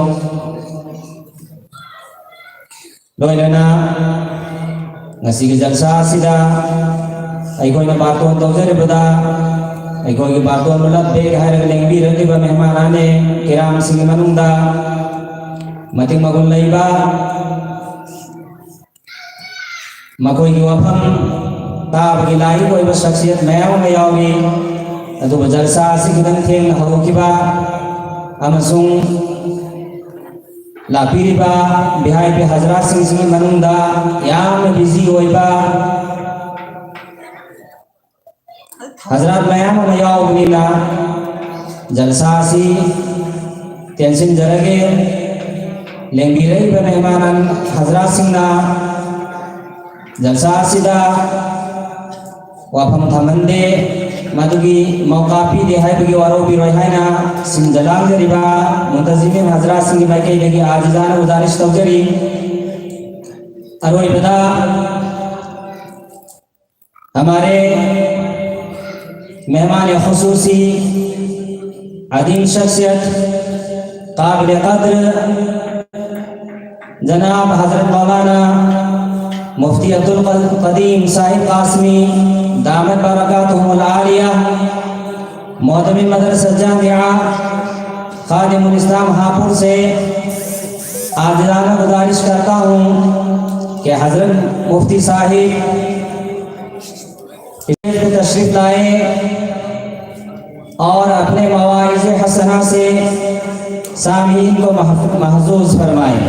लोइलना ngasi ke jalsa sida aigoi na baton tawjare bada aigoi ke baton mulat be hai rang leng bi rang ba mehmanane kiram sing manungda mating magun laiba makoi ki wafam ta bagi lai koi ba shakhsiyat mayam me yawi adu jalsa sikidang theng na ho kiba amasung लापीरीबा बिहाई पे हजरात सिंह मनुंदा याम busy होइबा हजरात मयाम मयाव बनीला जलसासी tension जरगे लेंगिरई बे मेहमानन हजरात सिंहना जलसासीदा वाफम थमंदे मदुगी मौका P दे है बगी वारो भी रोय है ना सिंजलांग जरिबा मुंतजिम हजरात सिंह बाकी लगी आजिजान गुजारिश तौजरी अरोई बदा हमारे मेहमान खुसूसी अदीम शख्सियत काबिल कद्र जनाब हजरत मौलाना मुफ्ती अब्दुल कदीम साहिब कासमी दामत बरकातुहुल आलिया मोहतमी मदरसा जामिया खादिमुल इस्लाम हापुर से आजिज़ाना गुजारिश करता हूँ कि हजरत मुफ्ती साहिब स्टेज पर तशरीफ लाए और अपने मवाइज़ हसना से सामीन को महजूज फरमाए।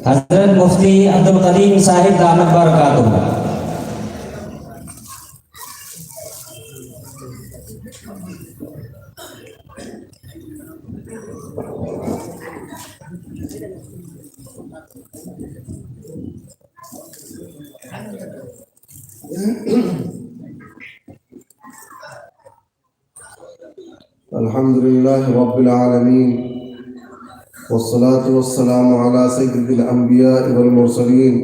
हजरत मुफ्ती अब्दुल कदीम साहिब दामत बरकातुहु। अल्हम्दुलिल्लाह रब्बिल आलमीन वस्सलातु वस्सलामु अला सय्यिदिल अंबिया'i वल मुरसलीन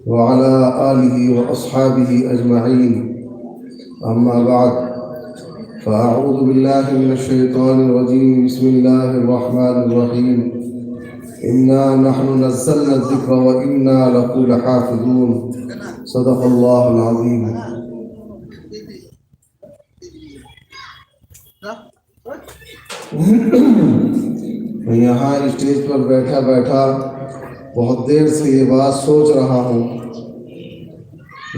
व अला आलिहि व अस्हाबिहि अजमईन अम्मा बाद फ़अऊज़ु बिल्लाहि मिनश शैतानिर रजीम बिस्मिल्लाहिर रहमानिर रहीम इन्ना नहनु नज़्ज़लना ज़िक्र व इन्ना लहु लहाफ़िज़ून सदक़ल्लाहुल अज़ीम। मैं यहाँ स्टेज पर बैठा बैठा बहुत देर से ये बात सोच रहा हूँ,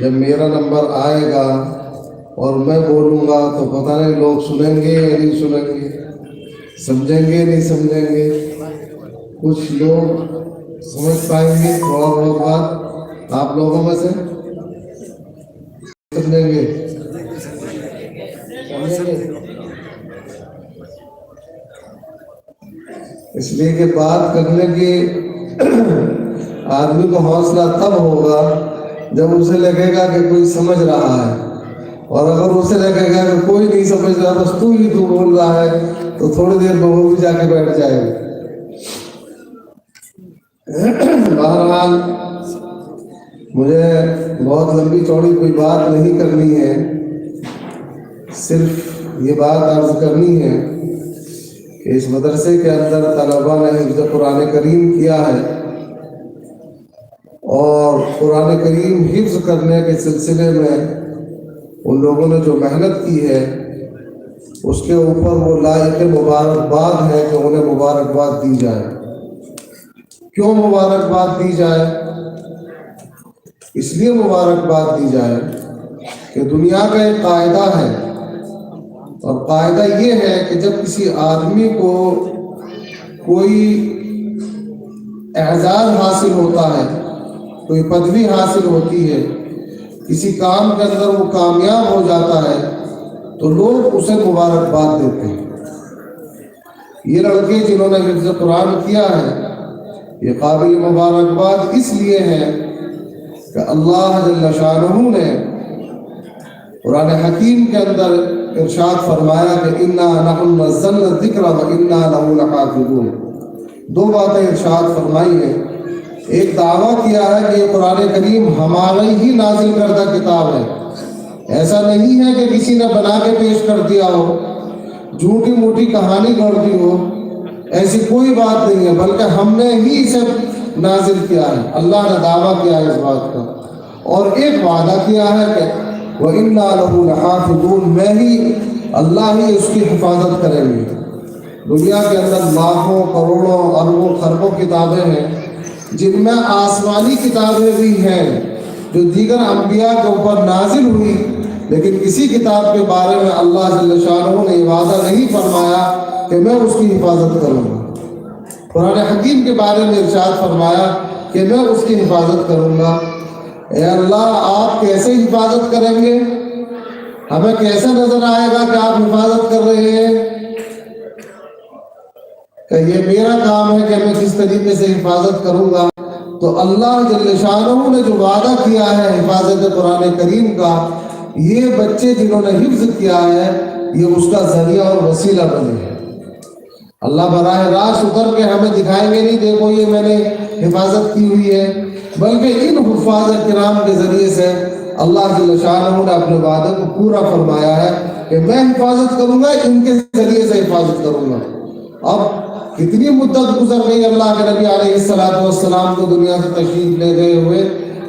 जब मेरा नंबर आएगा और मैं बोलूँगा तो पता नहीं लोग सुनेंगे या नहीं सुनेंगे, समझेंगे नहीं समझेंगे। कुछ लोग समझ पाएंगे थोड़ा बहुत बात, आप लोगों में से समझेंगे। इसलिए कि बात करने की आदमी को हौसला तब होगा जब उसे लगेगा कि कोई समझ रहा है, और अगर उसे लगेगा कि कोई नहीं समझ रहा बस तू ही तू बोल रहा है तो थोड़ी देर में वो भी जाके बैठ जाएगा। बहरहाल मुझे बहुत लंबी चौड़ी कोई बात नहीं करनी है, सिर्फ ये बात अर्ज करनी है कि इस मदरसे के अंदर तलबा ने हिफ्ज़ कुरान करीम किया है और कुरान करीम हिफ्ज़ करने के सिलसिले में उन लोगों ने जो मेहनत की है उसके ऊपर वो लायक मुबारकबाद है कि उन्हें मुबारकबाद दी जाए। क्यों मुबारकबाद दी जाए? इसलिए मुबारकबाद दी जाए कि दुनिया का एक कायदा है और कायदा ये है कि जब किसी आदमी को कोई एजाज़ हासिल होता है, कोई पदवी हासिल होती है, किसी काम के अंदर वो कामयाब हो जाता है तो लोग उसे मुबारकबाद देते हैं। ये लड़के जिन्होंने हिफ्ज़ कुरान किया है ये काबिल मुबारकबाद इसलिए है कि अल्लाह जल्ल शानहू ने कुरान हकीम के अंदर इरशाद फरमाया कि इन्ना नहनु नज़्ज़लना ज़िक्र व इन्ना लहू लहाफ़िज़ून। दो बातें इरशाद फरमाई हैं। एक दावा किया है कि ये कुरान करीम हमारे ही नाजिल करदा किताब है, ऐसा नहीं है कि किसी ने बना के पेश कर दिया हो, झूठी मूठी कहानी गढ़ दी हो, ऐसी कोई बात नहीं है, बल्कि हमने ही इसे नाजिल किया है। अल्लाह ने दावा किया है इस बात का और एक वादा किया है कि वह इन्ना लहू लहाफ़िज़ून, मैं ही अल्लाह ही उसकी हिफाजत करेंगे। दुनिया के अंदर लाखों करोड़ों अरबों खरबों किताबें हैं जिनमें आसमानी किताबें भी हैं जो दीगर अंबिया के ऊपर नाजिल हुई, लेकिन किसी किताब के बारे में अल्लाह जल्ल शानहू ने वादा नहीं फरमाया कि मैं उसकी हिफाजत करूँगा। कुरान हकीम के बारे में इरशाद फरमाया कि मैं उसकी हिफाजत करूँगा। ए अल्लाह, आप कैसे हिफाजत करेंगे? हमें कैसे नजर आएगा कि आप हिफाजत कर रहे हैं? कि ये मेरा काम है कि मैं किस तरीके से हिफाजत करूँगा। तो अल्लाह जल्ल शानहू ने जो वादा किया है हिफाजत कुरान करीम का, ये बच्चे जिन्होंने हिफ्ज़ किया है ये उसका जरिया और वसीला बने हैं। अल्लाह बराह रास्त उतर के हमें दिखाएंगे नहीं, देखो ये मैंने हिफाजत की हुई है, बल्कि इन हुफ़ाज़ किराम के ज़रिए से अल्लाह जल्ल शानहू ने अपने वादे को पूरा फरमाया है कि मैं हिफाजत करूँगा, इनके ज़रिए से हिफाजत करूँगा। अब कितनी मुद्दत गुजर गई अल्लाह के नबी अलैहिस्सलातु वस्सलाम को दुनिया से तशरीफ ले गए हुए,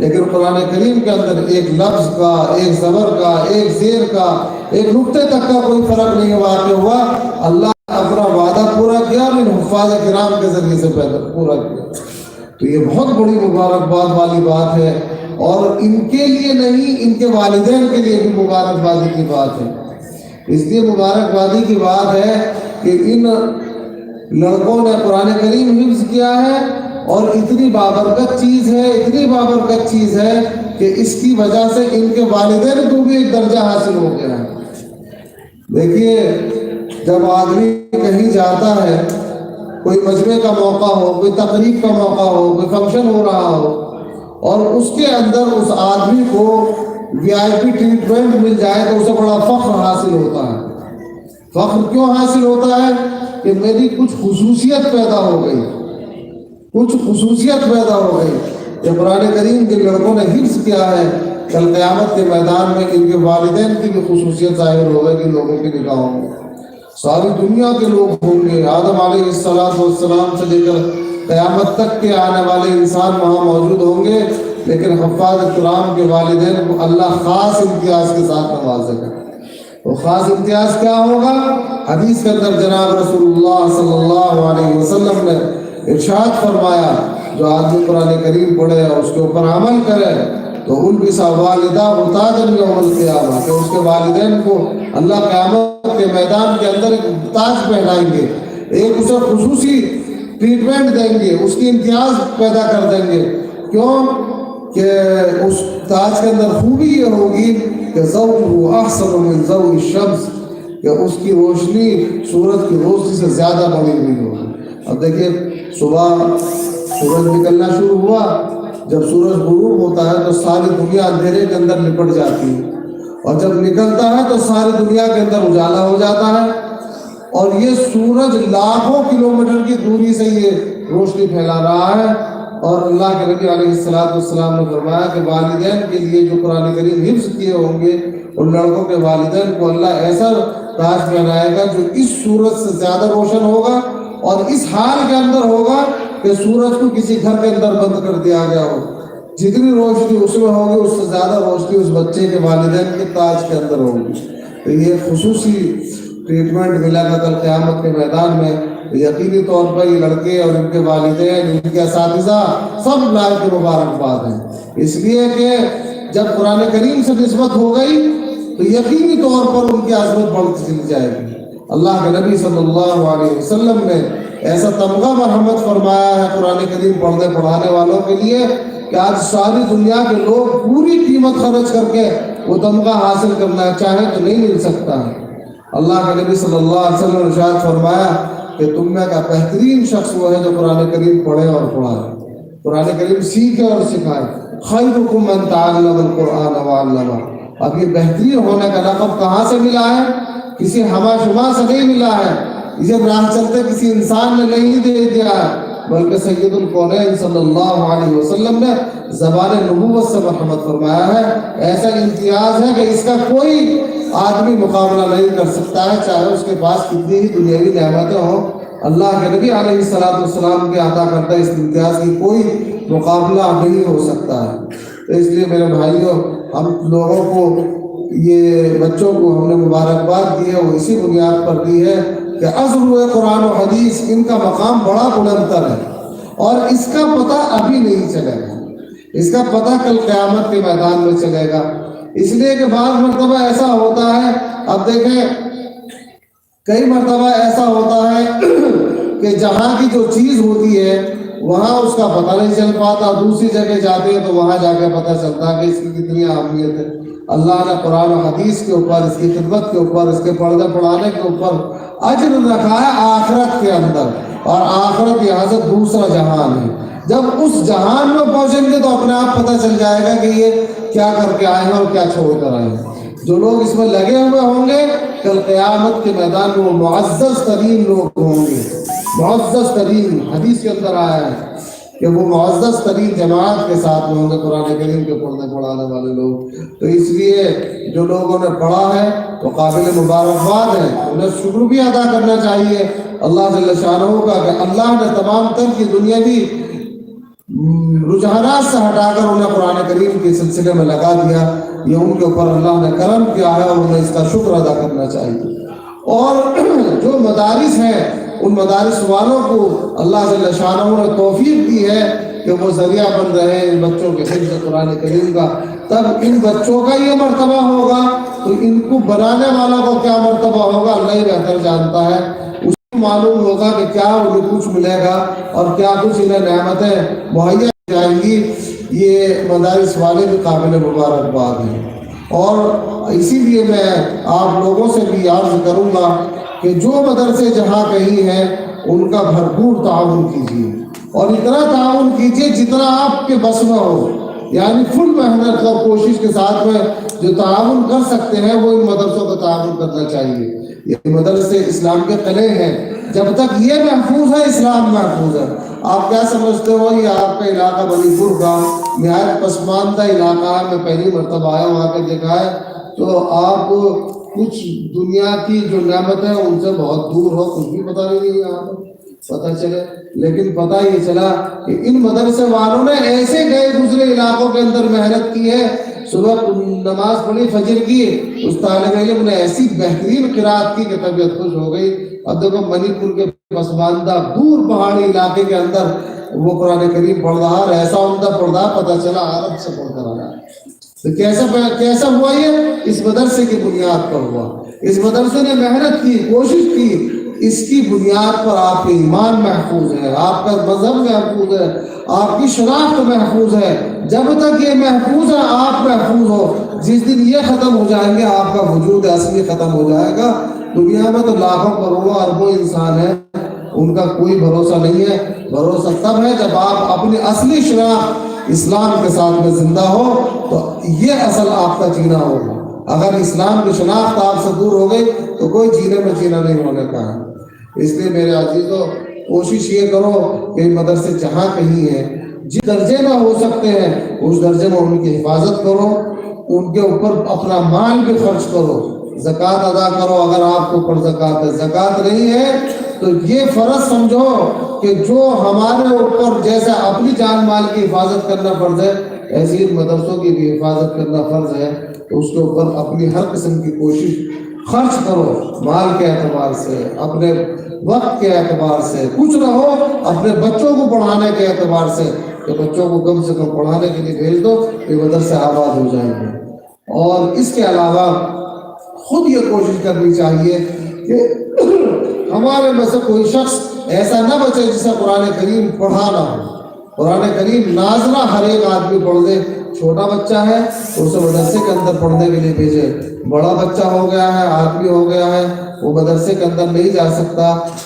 लेकिन कुरान करीम के अंदर एक लफ्ज़ का, एक ज़बर का, एक ज़ेर का, एक नुक्ते तक का कोई फ़र्क नहीं वाक़ हुआ। अल्लाह ने अपना वादा पूरा किया और इन हुफ़ाज़ किराम के ज़रिए से पूरा किया। तो ये बहुत बड़ी मुबारकबाद वाली बात है और इनके लिए नहीं, इनके वालिदैन के लिए भी मुबारकबादी की बात है। इसलिए मुबारकबादी की बात है कि इन लड़कों ने कुरान करीम हिफ्ज़ किया है और इतनी बाबरकत चीज़ है, इतनी बाबरकत चीज़ है कि इसकी वजह से इनके वालिदैन को भी एक दर्जा हासिल हो गया है। देखिए, जब आदमी कहीं जाता है, कोई मजमे का मौका हो, कोई तकरीब का मौका हो, कोई फंक्शन हो रहा हो और उसके अंदर उस आदमी को VIP ट्रीटमेंट मिल जाए तो उसे बड़ा फ़ख्र हासिल होता है। फ़ख्र क्यों हासिल होता है? कि मेरी कुछ खुसूसियत पैदा हो गई, कुछ खुसूसियत पैदा हो गई। ये कुरान करीम के लड़कों ने हिफ्ज़ किया है, कल क़यामत के मैदान में इनके वालिदैन की भी खुसूसियत ज़ाहिर होगी लोगों की निगाहों में। सारी दुनिया के लोग होंगे, आदम अलैहिस्सलाम से लेकर क़यामत तक के आने वाले इंसान वहाँ मौजूद होंगे, लेकिन हफ़ाज़ कुरान के वालिदैन को अल्लाह ख़ास इम्तियाज़ के साथ नवाजेगा। तो ख़ास इम्तियाज़ क्या होगा? हदीस के अंदर जनाब रसूलुल्लाह सल्लल्लाहु अलैहि वसल्लम ने इरशाद फरमाया, जो आदमी कुरान करीम पढ़े और उसके ऊपर अमल करे तो उल्बिसा वालिदा ताजन यौमल क़ियामा, कि उसके वालिदैन को अल्लाह क़यामत के मैदान के अंदर एक ताज पहनाएंगे, एक उसे खुसूसी ट्रीटमेंट देंगे, उसकी इम्तियाज़ पैदा कर देंगे। क्यों? कि उस ताज के अंदर खूबी ये होगी कि ज़ौक़ुहु अहसनु मिन ज़ौइ शम्स, कि उसकी रोशनी सूरज की रोशनी से ज़्यादा बढ़ी हुई होगी। अब देखिए, सुबह सूरज निकलना शुरू हुआ, जब सूरज गुरूब होता है तो सारी दुनिया अंधेरे के अंदर लिपट जाती है, और जब निकलता है तो सारी दुनिया के अंदर उजाला हो जाता है। और ये सूरज लाखों किलोमीटर की दूरी से ये रोशनी फैला रहा है और अल्लाह के नबी अलैहिस्सलाम ने फरमाया कि वालिदैन के लिए जो कुरान करीम हिफ्ज़ किए होंगे उन लड़कों के वालिदैन को अल्लाह ऐसा ताज पहनाएगा जो इस सूरज से ज़्यादा रोशन होगा और इस हाल के अंदर होगा कि सूरज को किसी घर के अंदर बंद कर दिया गया हो। जितनी रोशनी उसमें होगी उससे ज़्यादा रोशनी उस बच्चे के वालिदैन के ताज के अंदर होगी। तो ये खुसूसी ट्रीटमेंट मिलेगा कल क़यामत के मैदान में। यकीनी तौर पर ये लड़के और इनके वालिदैन, इनके असातिज़ा सब लाइफ की मुबारकबाद है, इसलिए कि जब कुरान करीम से निस्बत हो गई तो यकीनी तौर पर उनकी आज़मत बढ़ती चली जाएगी। अल्लाह के नबी सल्लल्लाहु अलैहि वसल्लम ने ऐसा तमगा मरहमत फरमाया है कुरान करीम पढ़ने पढ़ाने वालों के लिए कि आज सारी दुनिया के लोग पूरी कीमत खर्च करके वो तमगा हासिल करना चाहे तो नहीं मिल सकता। अल्लाह के नबी सल्लल्लाहु अलैहि वसल्लम ने इरशाद फरमाया कि तुम में का बेहतरीन शख्स वो है जो कुरान करीम पढ़े और पढ़ाए, कुरान करीम सीखे और सिखाए। खैरुकुम मन तअल्लमल कुरान व अल्लमा। अब ये बेहतरीन होने का लक़ब कहाँ से मिला है? किसी हमाशुमा से नहीं मिला है, इसे राह चलते किसी इंसान ने नहीं दे दिया है, बल्कि सैयदुल कौनैन सल्लल्लाहु अलैहि वसल्लम ने ज़बान नबूवत से मरहमत फरमाया है। ऐसा इम्तियाज़ है कि इसका कोई आदमी मुकाबला नहीं कर सकता है, चाहे उसके पास कितनी ही दुनियावी नेमतें हों। अल्लाह के नबी अलैहिस्सलाम के अता करता इस इम्तियाज़ की कोई मुकाबला नहीं हो सकता है। तो इसलिए मेरे भाइयों, हम लोगों को ये बच्चों को हमने मुबारकबाद दी है वो इसी बुनियाद पर दी है कि अज़्र कुरान और हदीस इनका मकाम बड़ा बुलंदतर है और इसका पता अभी नहीं चलेगा, इसका पता कल क़यामत के मैदान में चलेगा। इसलिए कि बाज़ मरतबा ऐसा होता है, अब देखें कई मरतबा ऐसा होता है कि जहाँ की जो चीज़ होती है वहाँ उसका पता नहीं चल पाता, दूसरी जगह जाते हैं तो वहाँ जाके पता चलता है कि इसकी कितनी अहमियत है। अल्लाह ने कुरान और हदीस के ऊपर, इसकी खिदमत के ऊपर, इसके पढ़ने पढ़ाने के ऊपर अज्र रखा है आखिरत के अंदर, और आखिरत यहाँ से दूसरा जहान है। जब उस जहान में पहुँचेंगे तो अपने आप पता चल जाएगा कि ये क्या करके आए हैं और क्या छोड़ कर आए हैं। जो लोग इसमें लगे हुए होंगे कल क़यामत के मैदान में वो मुअज़्ज़ज़ तरीन लोग होंगे। मुअज़्ज़ज़ तरीन हदीस के अंदर आया है कि वो मुअज़्ज़ज़ तरीन जमात के साथ में होंगे कुरान करीम के पढ़ने पढ़ाने वाले लोग। तो इसलिए जो लोगों ने पढ़ा है वो काबिल मुबारकबाद है, उन्हें शुक्र भी अदा करना चाहिए अल्लाह जल्ल शानहू का कि अल्लाह ने तमाम तर की दुनियावी रुझानात से हटाकर उन्हें कुरान करीम के सिलसिले में लगा दिया। ये उनके ऊपर अल्लाह ने करम किया है और उन्हें इसका शुक्र अदा करना चाहिए। और जो मदारिस हैं उन मदारिस वालों को अल्लाह जल्ल शानहू ने तौफीक दी है कि वो ज़रिया बन रहे हैं इन बच्चों के हिफ्ज़ कुरान करीम का। तब इन बच्चों का ये मर्तबा होगा तो इनको बनाने वालों को क्या मर्तबा होगा अल्लाह ही बेहतर जानता है। उसको मालूम होगा कि क्या उन्हें कुछ मिलेगा और क्या कुछ इन्हें नेमतें मुहैया जाएंगी। ये मदारिस वाले भी काबिल मुबारकबाद हैं। और इसीलिए मैं आप लोगों से भी अर्ज़ करूँगा कि जो मदरसे जहाँ कहीं हैं उनका भरपूर ताउन कीजिए और इतना ताउन कीजिए जितना आपके बस में हो, यानी फुल मेहनत और कोशिश के साथ में जो ताउन कर सकते हैं वो इन मदरसों का ताउन करना चाहिए। ये मदरसे इस्लाम के कले हैं, जब तक ये महफूज है इस्लाम महफूज है। आप क्या समझते हो ये आपका इलाका मणिपुर का नहायत पसमानदा इलाका है, मैं पहली मरतबा आया वहाँ पे देखा है, तो आप कुछ दुनिया की जो नेमत है उनसे बहुत दूर हो, कुछ भी पता नहीं यहाँ पर पता चले। लेकिन पता ये चला कि इन मदरसे वालों ने ऐसे गए दूसरे इलाकों के अंदर मेहनत की है, सुबह नमाज पढ़ी फजर की, उस तालिब इल्म ने ऐसी बेहतरीन किरात की कि तबीयत खुश हो गई। अब देखो मणिपुर के पसमानदा दूर पहाड़ी इलाके के अंदर वो कुरान करीम पढ़ रहा है, ऐसा उम्दा पढ़ रहा, पता चला अरब से पढ़ कर आया। तो कैसा हुआ ये? इस मदरसे की बुनियाद पर हुआ। इस मदरसे ने मेहनत की, कोशिश की, इसकी बुनियाद पर आपके ईमान महफूज है, आपका मजहब महफूज है, आपकी शनाख्त महफूज है। जब तक ये महफूज है आप महफूज हो। जिस दिन ये ख़त्म हो जाएंगे आपका वजूद असली ख़त्म हो जाएगा। दुनिया में तो लाखों करोड़ों अरबों इंसान है, उनका कोई भरोसा नहीं है। भरोसा तब है जब आप अपनी असली शनाख्त इस्लाम के साथ में जिंदा हो, तो ये असल आपका जीना होगा। अगर इस्लाम की शनाख्त आपसे दूर हो गई तो कोई जीने में जीना नहीं होने का है। इसलिए मेरे अजीजों, कोशिश ये करो कि मदरसे जहाँ कहीं है, जिस दर्जे में हो सकते हैं उस दर्जे में उनकी हिफाजत करो, उनके ऊपर अपना माल भी खर्च करो, ज़कात अदा करो अगर आपके ऊपर ज़कात है। ज़कात नहीं है तो ये फर्ज समझो कि जो हमारे ऊपर जैसा अपनी जान माल की हिफाजत करना फर्ज है, ऐसे ही मदरसों की भी हिफाजत करना फर्ज है। तो उसके ऊपर अपनी हर किस्म की कोशिश खर्च करो, माल के एतबार से, अपने वक्त के एतबार से, कुछ ना हो अपने बच्चों को पढ़ाने के एतबार से, कि बच्चों को कम से कम पढ़ाने के लिए भेज दो, ये मदरसे आबाद हो जाएंगे। और इसके अलावा खुद ये कोशिश करनी चाहिए कि हमारे में से कोई शख्स ऐसा ना बचे जिसे कुरान करीम पढ़ा ना हो। कुरान करीम नाजरा हर एक आदमी पढ़ ले। छोटा बच्चा है तो उसे मदरसे के अंदर पढ़ने के लिए भेजे, बड़ा बच्चा हो गया है, आदमी हो गया है, वो मदरसे के अंदर नहीं जा सकता,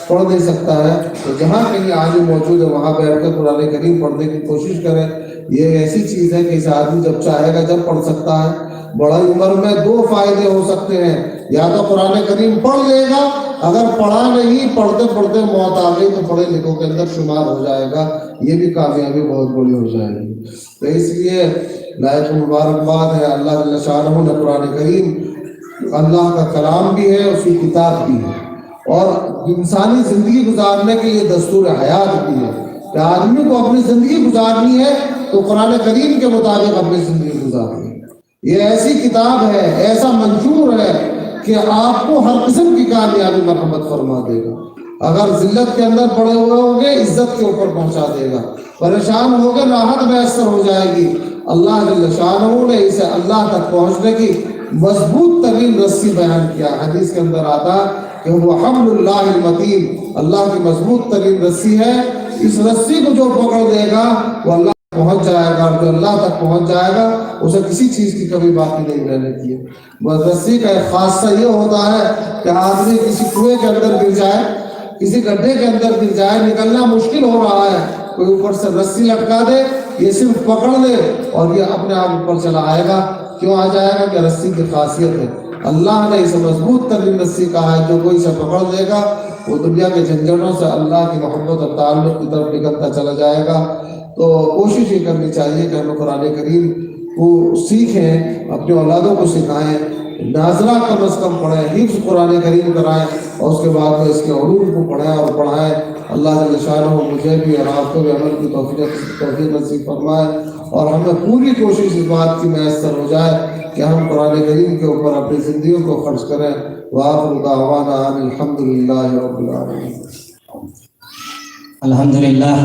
पढ़ नहीं सकता है, तो जहाँ कहीं आलिम मौजूद है वहाँ बैठ कर कुरान करीम पढ़ने की कोशिश करें। ये ऐसी चीज़ है कि इस आदमी जब चाहेगा जब पढ़ सकता है। बड़ी उम्र में दो फायदे हो सकते हैं, या तो कुरान करीम पढ़ लेगा, अगर पढ़ा नहीं, पढ़ते पढ़ते मौत आ गई तो पढ़े लिखों के अंदर शुमार हो जाएगा, ये भी कामयाबी बहुत बड़ी हो जाएगी। तो इसलिए लायक मुबारकबाद है, अल्लाह जल्ल शानहू ने कुरान करीम अल्लाह का कलाम भी है, उसकी किताब भी है, और इंसानी ज़िंदगी गुजारने के लिए दस्तूर हयात भी है कि आदमी को अपनी ज़िंदगी गुजारनी है तो कुरान करीम के मुताबिक अपनी ज़िंदगी गुजारनी है। ये ऐसी किताब है, ऐसा मंशूर है कि आपको हर किस्म की कामयाबी मरहमत फरमा देगा। अगर जिल्लत के अंदर पड़े हुए होंगे इज्जत के ऊपर पहुंचा देगा, परेशान हो गए राहत मैसर हो जाएगी। अल्लाह जल्ल शानहू ने इसे अल्लाह तक पहुंचने की मजबूत तरीन रस्सी बयान किया। हदीस के अंदर आता कि वो हब्लुल्लाहिल मतीन, अल्लाह की मजबूत तरीन रस्सी है। इस रस्सी को जो पकड़ देगा वो अल्लाह पहुंच जाएगा, और जो अल्लाह तक पहुंच जाएगा उसे किसी चीज की कभी बाकी नहीं रहने की। बस रस्सी का एक खासा ये होता है कि आदमी किसी कुएं के अंदर गिर जाए, किसी गड्ढे के अंदर गिर जाए, निकलना मुश्किल हो रहा है, कोई ऊपर से रस्सी लटका दे, ये सिर्फ पकड़ ले और ये अपने आप ऊपर चला आएगा। क्यों आ जाएगा? कि रस्सी की खासियत है। अल्लाह ने इसे मजबूत तरीन रस्सी कहा है, जो कोई इसे पकड़ लेगा वो दुनिया के झंझटों से अल्लाह की मोहब्बत और ताल्लुक की तरफ निकलता चला जाएगा। तो कोशिश ये करनी चाहिए कि हम कुरान करीम को सीखें, अपने औलादों को सिखाएं, नाजरा कम अज़ कम पढ़ें, हिफ्ज़ कुरान करीम कराएं, और उसके बाद में इसके उलूम को पढ़ें और पढ़ाएं। अल्लाह जल्ल शानहू मुझे भी और आपको भी अमल की तौफीक नसीब फरमाए, और हमें पूरी कोशिश इस बात की मैसर हो जाए कि हम कुरान करीम के ऊपर अपनी ज़िंदगी को खर्च करें। वाखिरु दावाना अल्हम्दुलिल्लाहि रब्बिल आलमीन। अल्हम्दुलिल्लाह।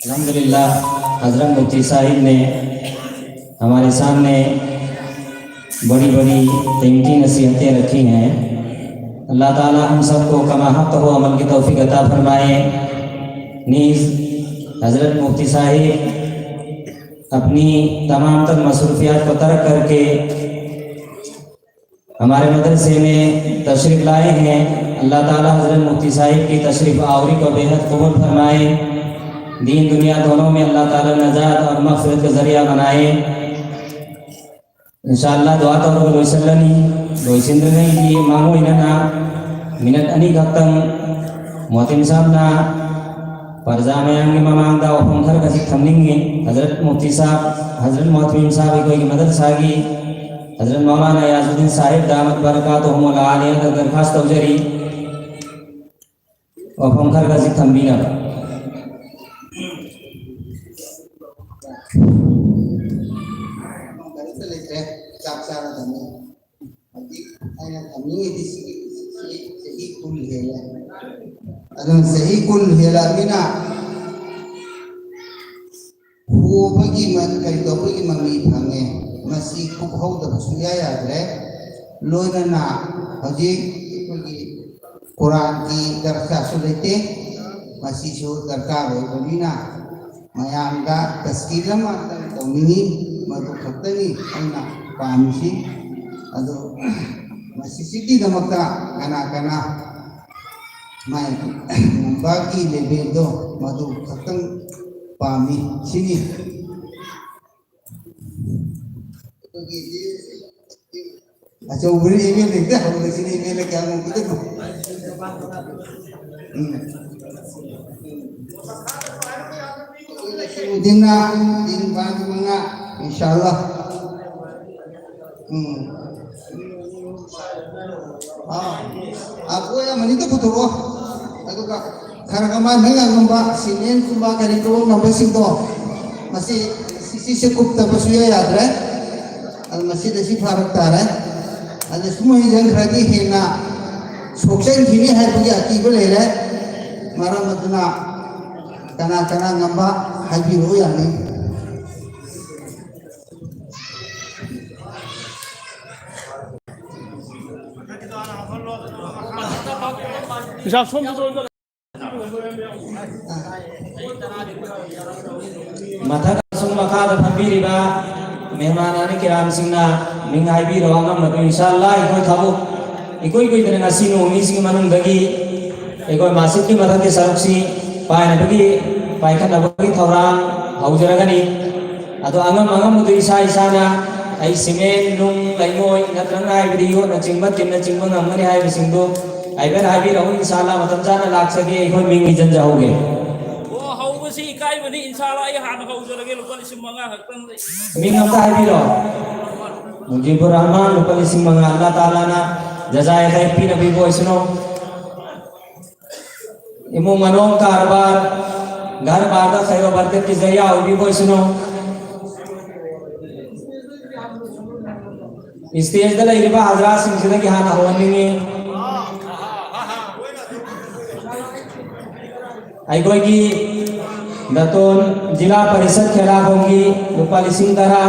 अल्हम्दुलिल्लाह, हज़रत मुफ्ती साहिब ने हमारे सामने बड़ी बड़ी कीमती नसीहतें रखी हैं। अल्लाह ताला हम सबको कमा हक़ हो अमल की तौफीक अता फरमाए। नीज़ हज़रत मुफ्ती साहिब अपनी तमाम तर मसरूफियात को तर्क करके हमारे मदरसे में तशरीफ़ लाए हैं। अल्लाह ताला हज़रत मुफ्ती साहिब की तशरीफ़ आवरी को बेहद कबूल फरमाए, दीन दुनिया दोनों में अल्लाह ताला नजात और मग़फ़िरत का ज़रिया बनाए। इंशाअल्लाह दुआ तो रोइसल्लनी रोइसिंद्र नहीं की मांगो इनना मिनट अनी खत्म मोहतिम साहब ना परजा में आंगे मांगदा और पंखर का सिख थमलिंगे। हज़रत मुफ्ती साहब, हज़रत मोहतमिम साहब कोई मदरसा की हज़रत मौलाना याज़ुद्दीन साहिब दामत बरकातुहुमुल आलिया का दरखास्त उजरी और पंखर का सिख थमलिंगा। सही कुल हेलामिना हुबगी कई तौबगी ममी फंगे मसी कुखौद सुया यादरे लोनना हजी कुरान की दरखास्त लेते मसी शो दरकार है बनीना मयांगा तस्कीर मातम तौनी मधु खतनी अन्ना पामिसी अदो मसी सिटी दमका कना कना मैं बाकी लेबे दो मधु खतम पामी सिनी अच्छा उबरी ईमेल लिखते हम सिनी ईमेल क्या मुमकिन है din na din bago mga inshallah. Ako ya manito puturo. Ako ka karakaman ng ngamba sinin kumba kanito nambasing to. Masih sisi kupta basuya yadre. Al masih dasi farak tare. Al semua yang lagi hina. Suksen kini hai punya ati boleh marah matuna kana ngamba haji ho ya ni. Mata kasung makada pambiriba mehmanani kiram singna mingai biro angam matu insyaallah ikoi thabu ikoi dengan sinu mising manung dagi ikoi masuk di mata ke saruksi pai na bagi pai kan bagi thorang haujaragani atau angam mutu isa na ai simen nung laimoi natrangai video na cingbat cingbat ngamani hai bisingdo ai ber hai biro insyaallah matam jana laksage ikoi mingi janjauge si ikai mani inshallah ya hana ka ujo lagi lupa lisim mga haktan minam ta biro mujibur rahman lupa lisim mga Allah taala na jazaya kai pi nabi boy suno imu manon karbar gar barda khairo barkat ki zaya ubi boy suno stage dala iriba hazrat singh sidagi hana hawani ai koi ki Datun जिला परिषद खेला होंगी lupa lising dara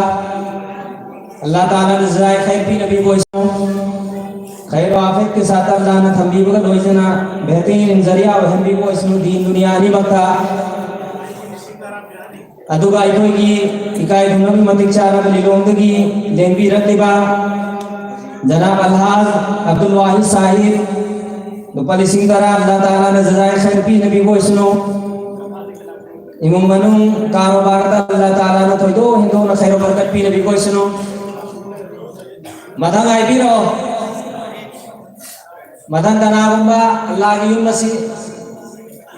Allah Taala ne jai khair pi nabi boisno khair afet ke sath Allah thambi baga loisna behtarin zariya wa hambi boisno din dunia ni makta aduga itoi ki ikai dhunami matik chara lilong dagi lengbi rakliba janab alhaz Abdul Wahid Sahib lupa lising dara Allah Taala ne jai khair pi nabi boisno imam manung karobar Allah Taala na toido hindo na khairo barkat pi nabi ko isno madang ai biro madang tanagumba Allah gi yum nasi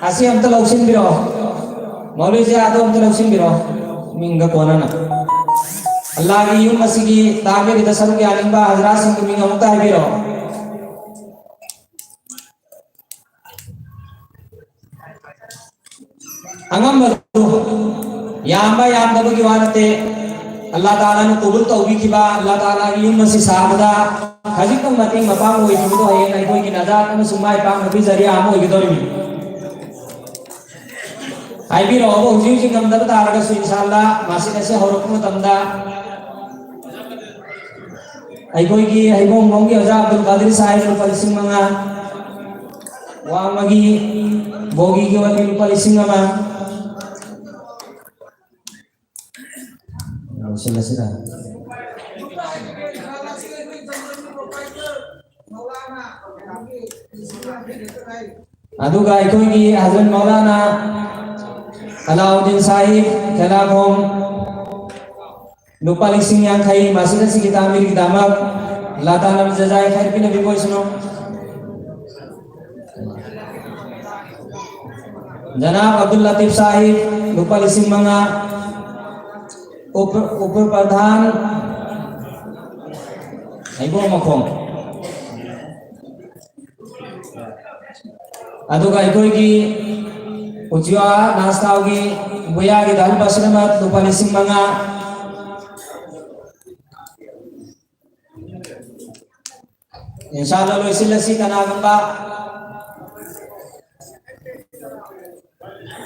asi am talausin biro maulwi ja ado am talausin biro minga kona na Allah gi yum nasi gi tamir dasaru gi alimba hazrat sing minga muta ai biro angam batu yamba bagi wanate Allah Taala nu kubul taubi kiba Allah Taala yum masih sabda haji kam mating mapang oi tu hai nai koi kinaza kam sumai pang nabi zariya amo oi gidori ai bi ro bo jiu jing kam da ta ra su insyaallah masih kase horok mu tamda ai koi ki ai bong bong ki Hazrat Abdul Qadir Sahib lupa lising mga wa magi bogi ki wali lupa lising mga sila aduga ikoi ki Hazrat Maulana Alauddin Sahib Kelagom lupa lising yang khai masih si kita ambil kita mak Allah Taala jazai khair pi nabi boy suno Janab Abdul Latif Sahib lupa lising mga ऊपर प्रधान ibu makom aduga ikoi ki ujwa nasta hogi buya ki dal basramat lupa lising mga insyaallah lo isilasi tanagamba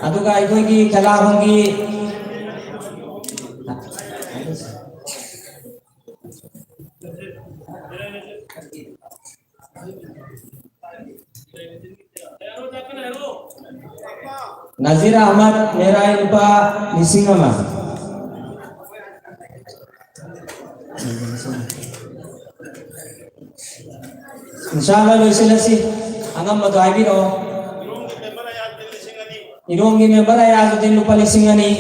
aduga ikoi ki kala hongi Nazir Ahmad Merai lupa lising ama insyaallah lo isilasi angam madu ai biro irong gi member ay azutin lupa lising ani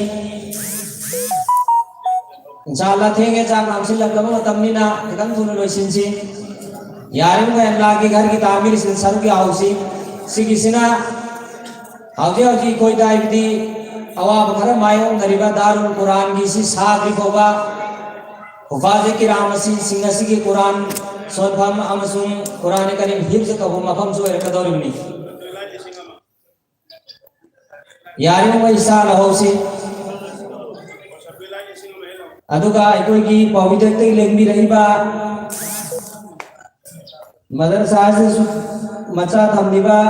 insyaallah thenge jam namsil lagama tamnina ikan thunu lo isinsi yarim ga Allah ke घर की तामीर से sir की आउसी सिगिसिना हौजे हौजी कोई दाइबदी अवाब खरा मायों नरिबा दारुल कुरान की सी सागरी फोबा हुफाजे किराम असी सिंगसी की कुरान सोनफम अमसुम कुरान करीम हिफ्ज तब मफम सो रकदौरिबनी यारी में इसा लहोसी अदुगा कोई की पवित्र ते लेंबी रहीबा मदरसा से मचा थमलिबा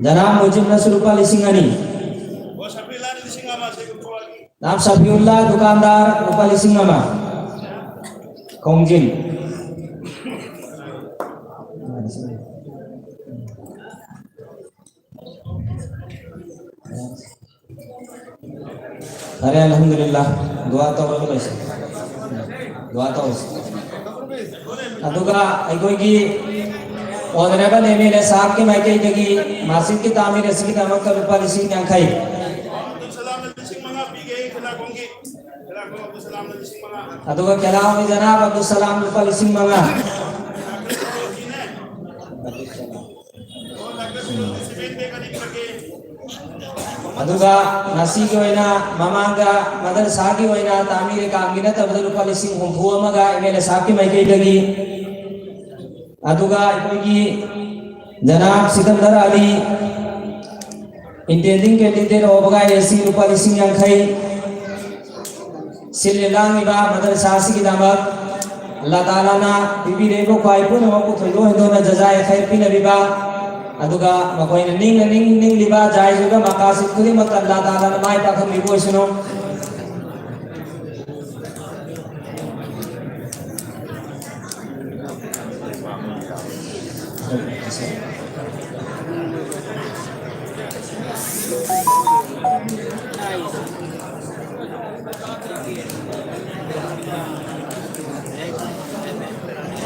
जनाब मुजिब नसर रूपा लिसिंगनी नाम शफीउल्लाह दुकानदार रूपा लिसिंगमा खोंजिन अरे अल्हम्दुलिल्लाह दुआ तो अदुगा कोई की ऑनरेबल एमएलए साहब के मायके जगी मस्जिद की तामीर असली का मकसद रूपा लिसिंग यांखाई अदुगा कलाम में जनाब अब्दुल सलाम रूपा लिसिंग मंगा अदुगा नसी की होइना ममांगा मदरसा की होइना तामीर कामगिना तबदल रूपा लिसिंग हुंफु अमगा एमएलए साहब के मायके जगी अदुगा की जनाब सिकंदर अली इंटेंडिंग कैंडिडेट होबगा एसी रूपा लिसिंग यांखाई सिलेलांगिबा मदरसा की दामक अल्लाह ताला ना बिबी रेबो पाइपो न को थोइदो हिंदो न जजाए खैर पि नबिबा अदुगा मकोइन निंग लिबा जायजुगा मकासिद खुली मत अल्लाह ताला न माय पाखम लिबो सुनो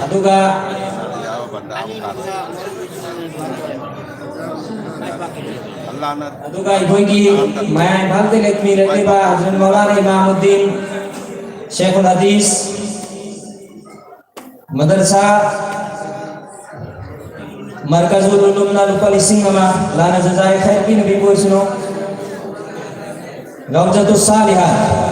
अदुगा अदुगा इकोई मैं भागते लेकमी रतिबा हजरत मौलाना इमामुद्दीन शेखुल हदीस मदरसा मरकजुल उलूम ना रूपा लिसिंग अमा लाना जजाए खैर पि नबी बोय सुनो रौजतुस सालिहात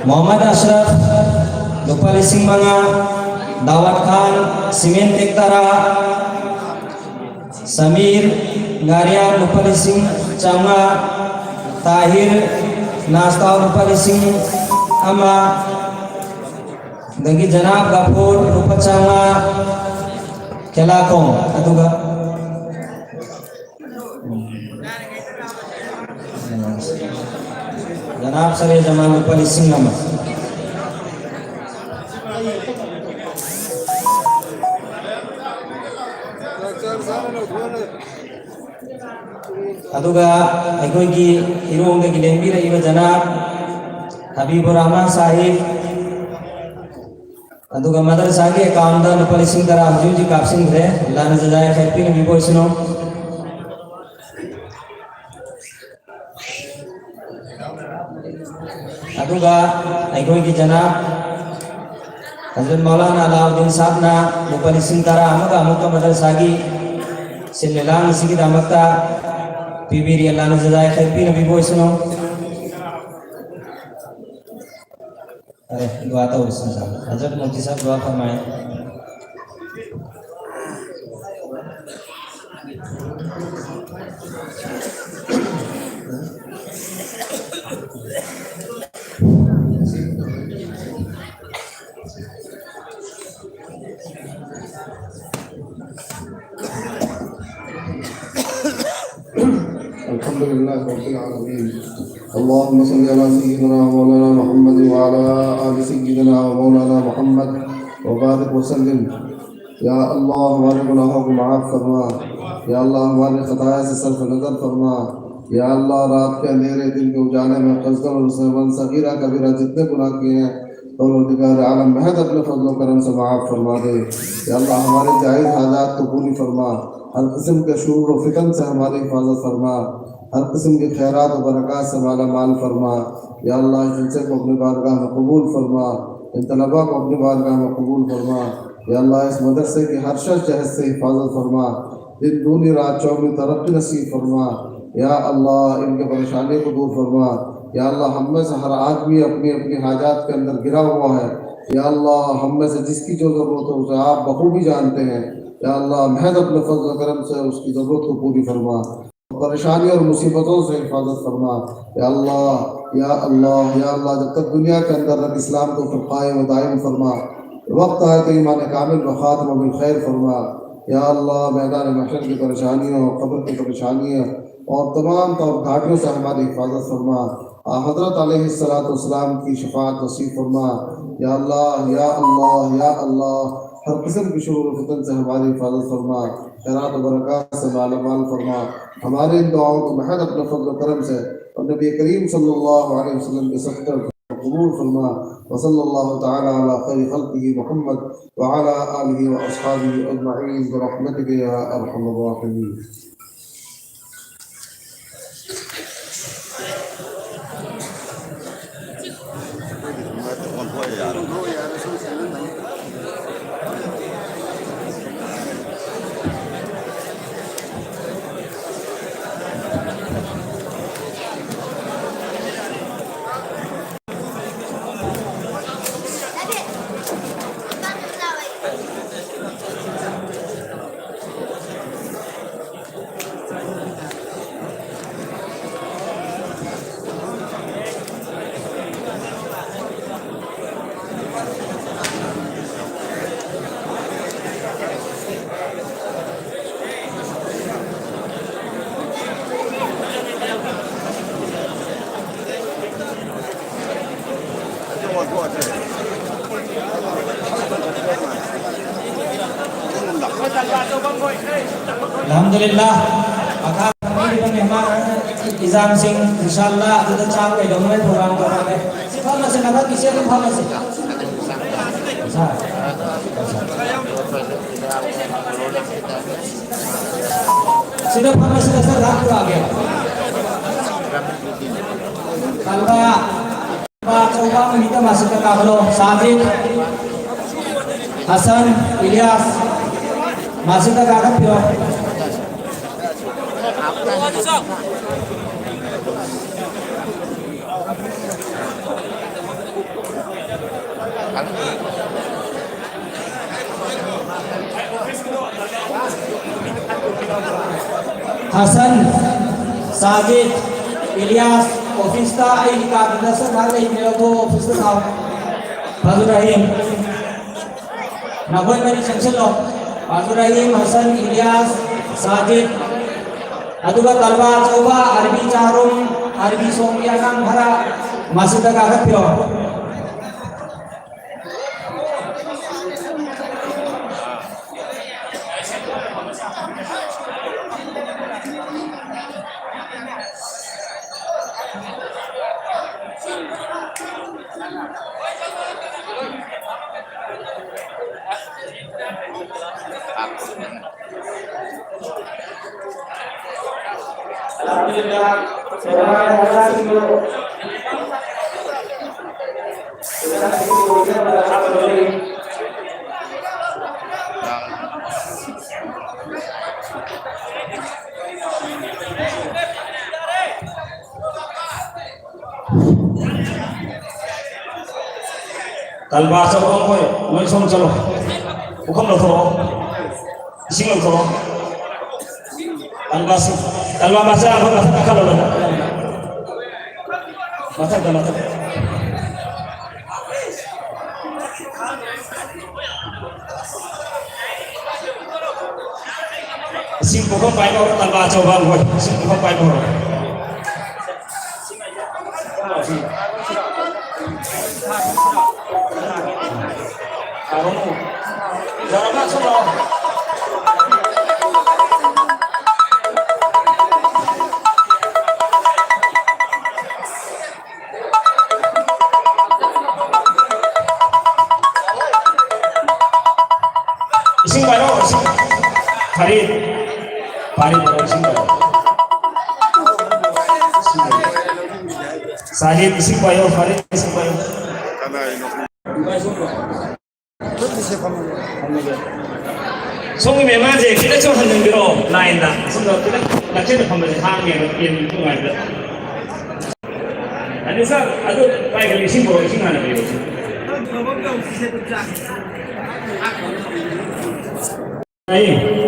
मोहम्मद अशरफ रूपा लिसिंग मंगा दावत खान सीमेंट तेक्तारा समीर गारिया रूपा लिसिंग चांगा ताहिर नास्ता रूपा लिसिंग अमा दगी जनाब गफूर रूपा चांगा केलाको अदुगा जनाब सरे जमान रूपा लिसिंग अमा अदुगा अखोई की इरोंग की लेंबी रही जनाब हबीबुर रहमान साहिब अदुगा मदरसा के अकाउंट रूपा लिसिंग तरह हजूर जी कापसिंग रे अल्लाह ने जजाए खैर पि नबी बोय सुनो अदुगा अखोई की जनाब हजरत मौलाना अलाउद्दीन साहब ना रूपा लिसिंग तरह अमगा अमुका मदरसा की सिलेलांग सिगी दामकता पीबीरी अल्लाह ने जजाए खैर पि नबी बोय सुनो अरे दुआ तो उसने साहब हजरत मुफ्ती साहब दुआ फरमाए अल्हम्दुलिल्लाह रब्बिल आलमीन अल्लाहुम्मा सल्लि अला सय्यिदिना मौलाना मुहम्मद व अला आलि सय्यिदिना मौलाना मुहम्मद व बारिक व सल्लिम। या अल्लाह हमारे गुनाहों को माफ़ फरमा, या अल्लाह हमारे खताया से सर्फ नज़र फरमा, या अल्लाह रात के अंधेरे दिन के उजाले में क़स्दन और सहवन सगीरा कबीरा जितने गुनाह किए हैं परवरदिगार आलम महद अपने फजल करम से माफ़ फरमा दे। या अल्लाह हमारे जायज़ हालात को पूरी फरमा, हर किस्म के शरूर व फितन से हमारी हिफाजत फरमा, हर किस्म के खैरात व बरक़ात से माला माल फरमा। या अल्लाह इस जलसे को अपनी बारगाह में कबूल फरमा, इन तलबा को अपनी बारगाह में कबूल फरमा। या अल्लाह इस मदरसे की हर शख्स जहद से हिफाजत फरमा, दिन दूनी रात चौबीस तरक्की नसीब फरमा। या अल्लाह इनके परेशानी को दूर फरमा। या अल्लाह हम में से हर आदमी अपनी अपनी हाजात के अंदर गिरा हुआ है। या अल्लाह हम में से जिसकी जो ज़रूरत है उसे आप बखूबी जानते हैं। या अल्लाह महज अपने फजल करम से उसकी ज़रूरत को पूरी फरमा, परेशानी और मुसीबतों से हिफाजत फरमा। या अल्लाह या अल्लाह या अल्लाह जब तक दुनिया के अंदर रख इस्लाम को क़ायम व दायम फरमा, वक्त आए तो ईमान कामिल व ख़ात्मा बिल खैर फरमा। या अल्लाह मैदान महशर की परेशानियों, कब्र की परेशानियों और तमाम तौर घाटियों से हमारी हिफाजत फरमा। हज़रत अलैहिस्सलाम की शफाअत नसीब फरमा। या अल्लाह या अल्लाह या अल्लाह हर किस्म की शरूर व फितन से हमारी हिफाजत फरमा, खैरात व बरक़ात से मालामाल फरमा। हमारे इन दुआओं को महज अपने फज़ल व करम से और नबी करीम सल्लल्लाहु अलैहि वसल्लम के सत्तर कबूल फरमा। व सल्लल्लाहु तआला अला खैरि खल्क़िही मुहम्मद व अला आलिहि व अस्हाबिही अजमईन बिरहमतिका या अरहमर राहिमीन। Alhamdulillah, maka kami dengan memang Izam Singh insyaallah kita capai dengan program kami. Sifat masih dapat bisa sifat masih. Sudah pernah sudah ragu lagi. Kalau coba kita masuk ke kabel Sajid, Hasan, Ilyas masuk ke kabel. Hasan, Sajid, Ilyas, Ofista, ini kader dasar hari ini aku Ofista tahu. Fazul Rahim, Nagoy mari sengsel lo. Fazul Rahim, Hasan, Ilyas, Sajid. Aduga talba coba Arbi Carum, Arbi Somia Kang Hara masuk ke kader pio. Alhamdulillah, talba sa orang koy, may som salo, ukam lo thoro, ising lo thoro, talba masa apa masa kalau lo, masa. Ising ukam pai mo talba coba koy, ising ukam pai mo. Jangan masuk loh. Farid ising bayo. Sahid ising bayo, Farid ising bayo. 송이 매마제 기대 좀 하는 대로 라인다. 손도 기대 낮게도 한번 하면 인 동안도. 아니 사 아주 빨리 신고 신하는 거예요. 아니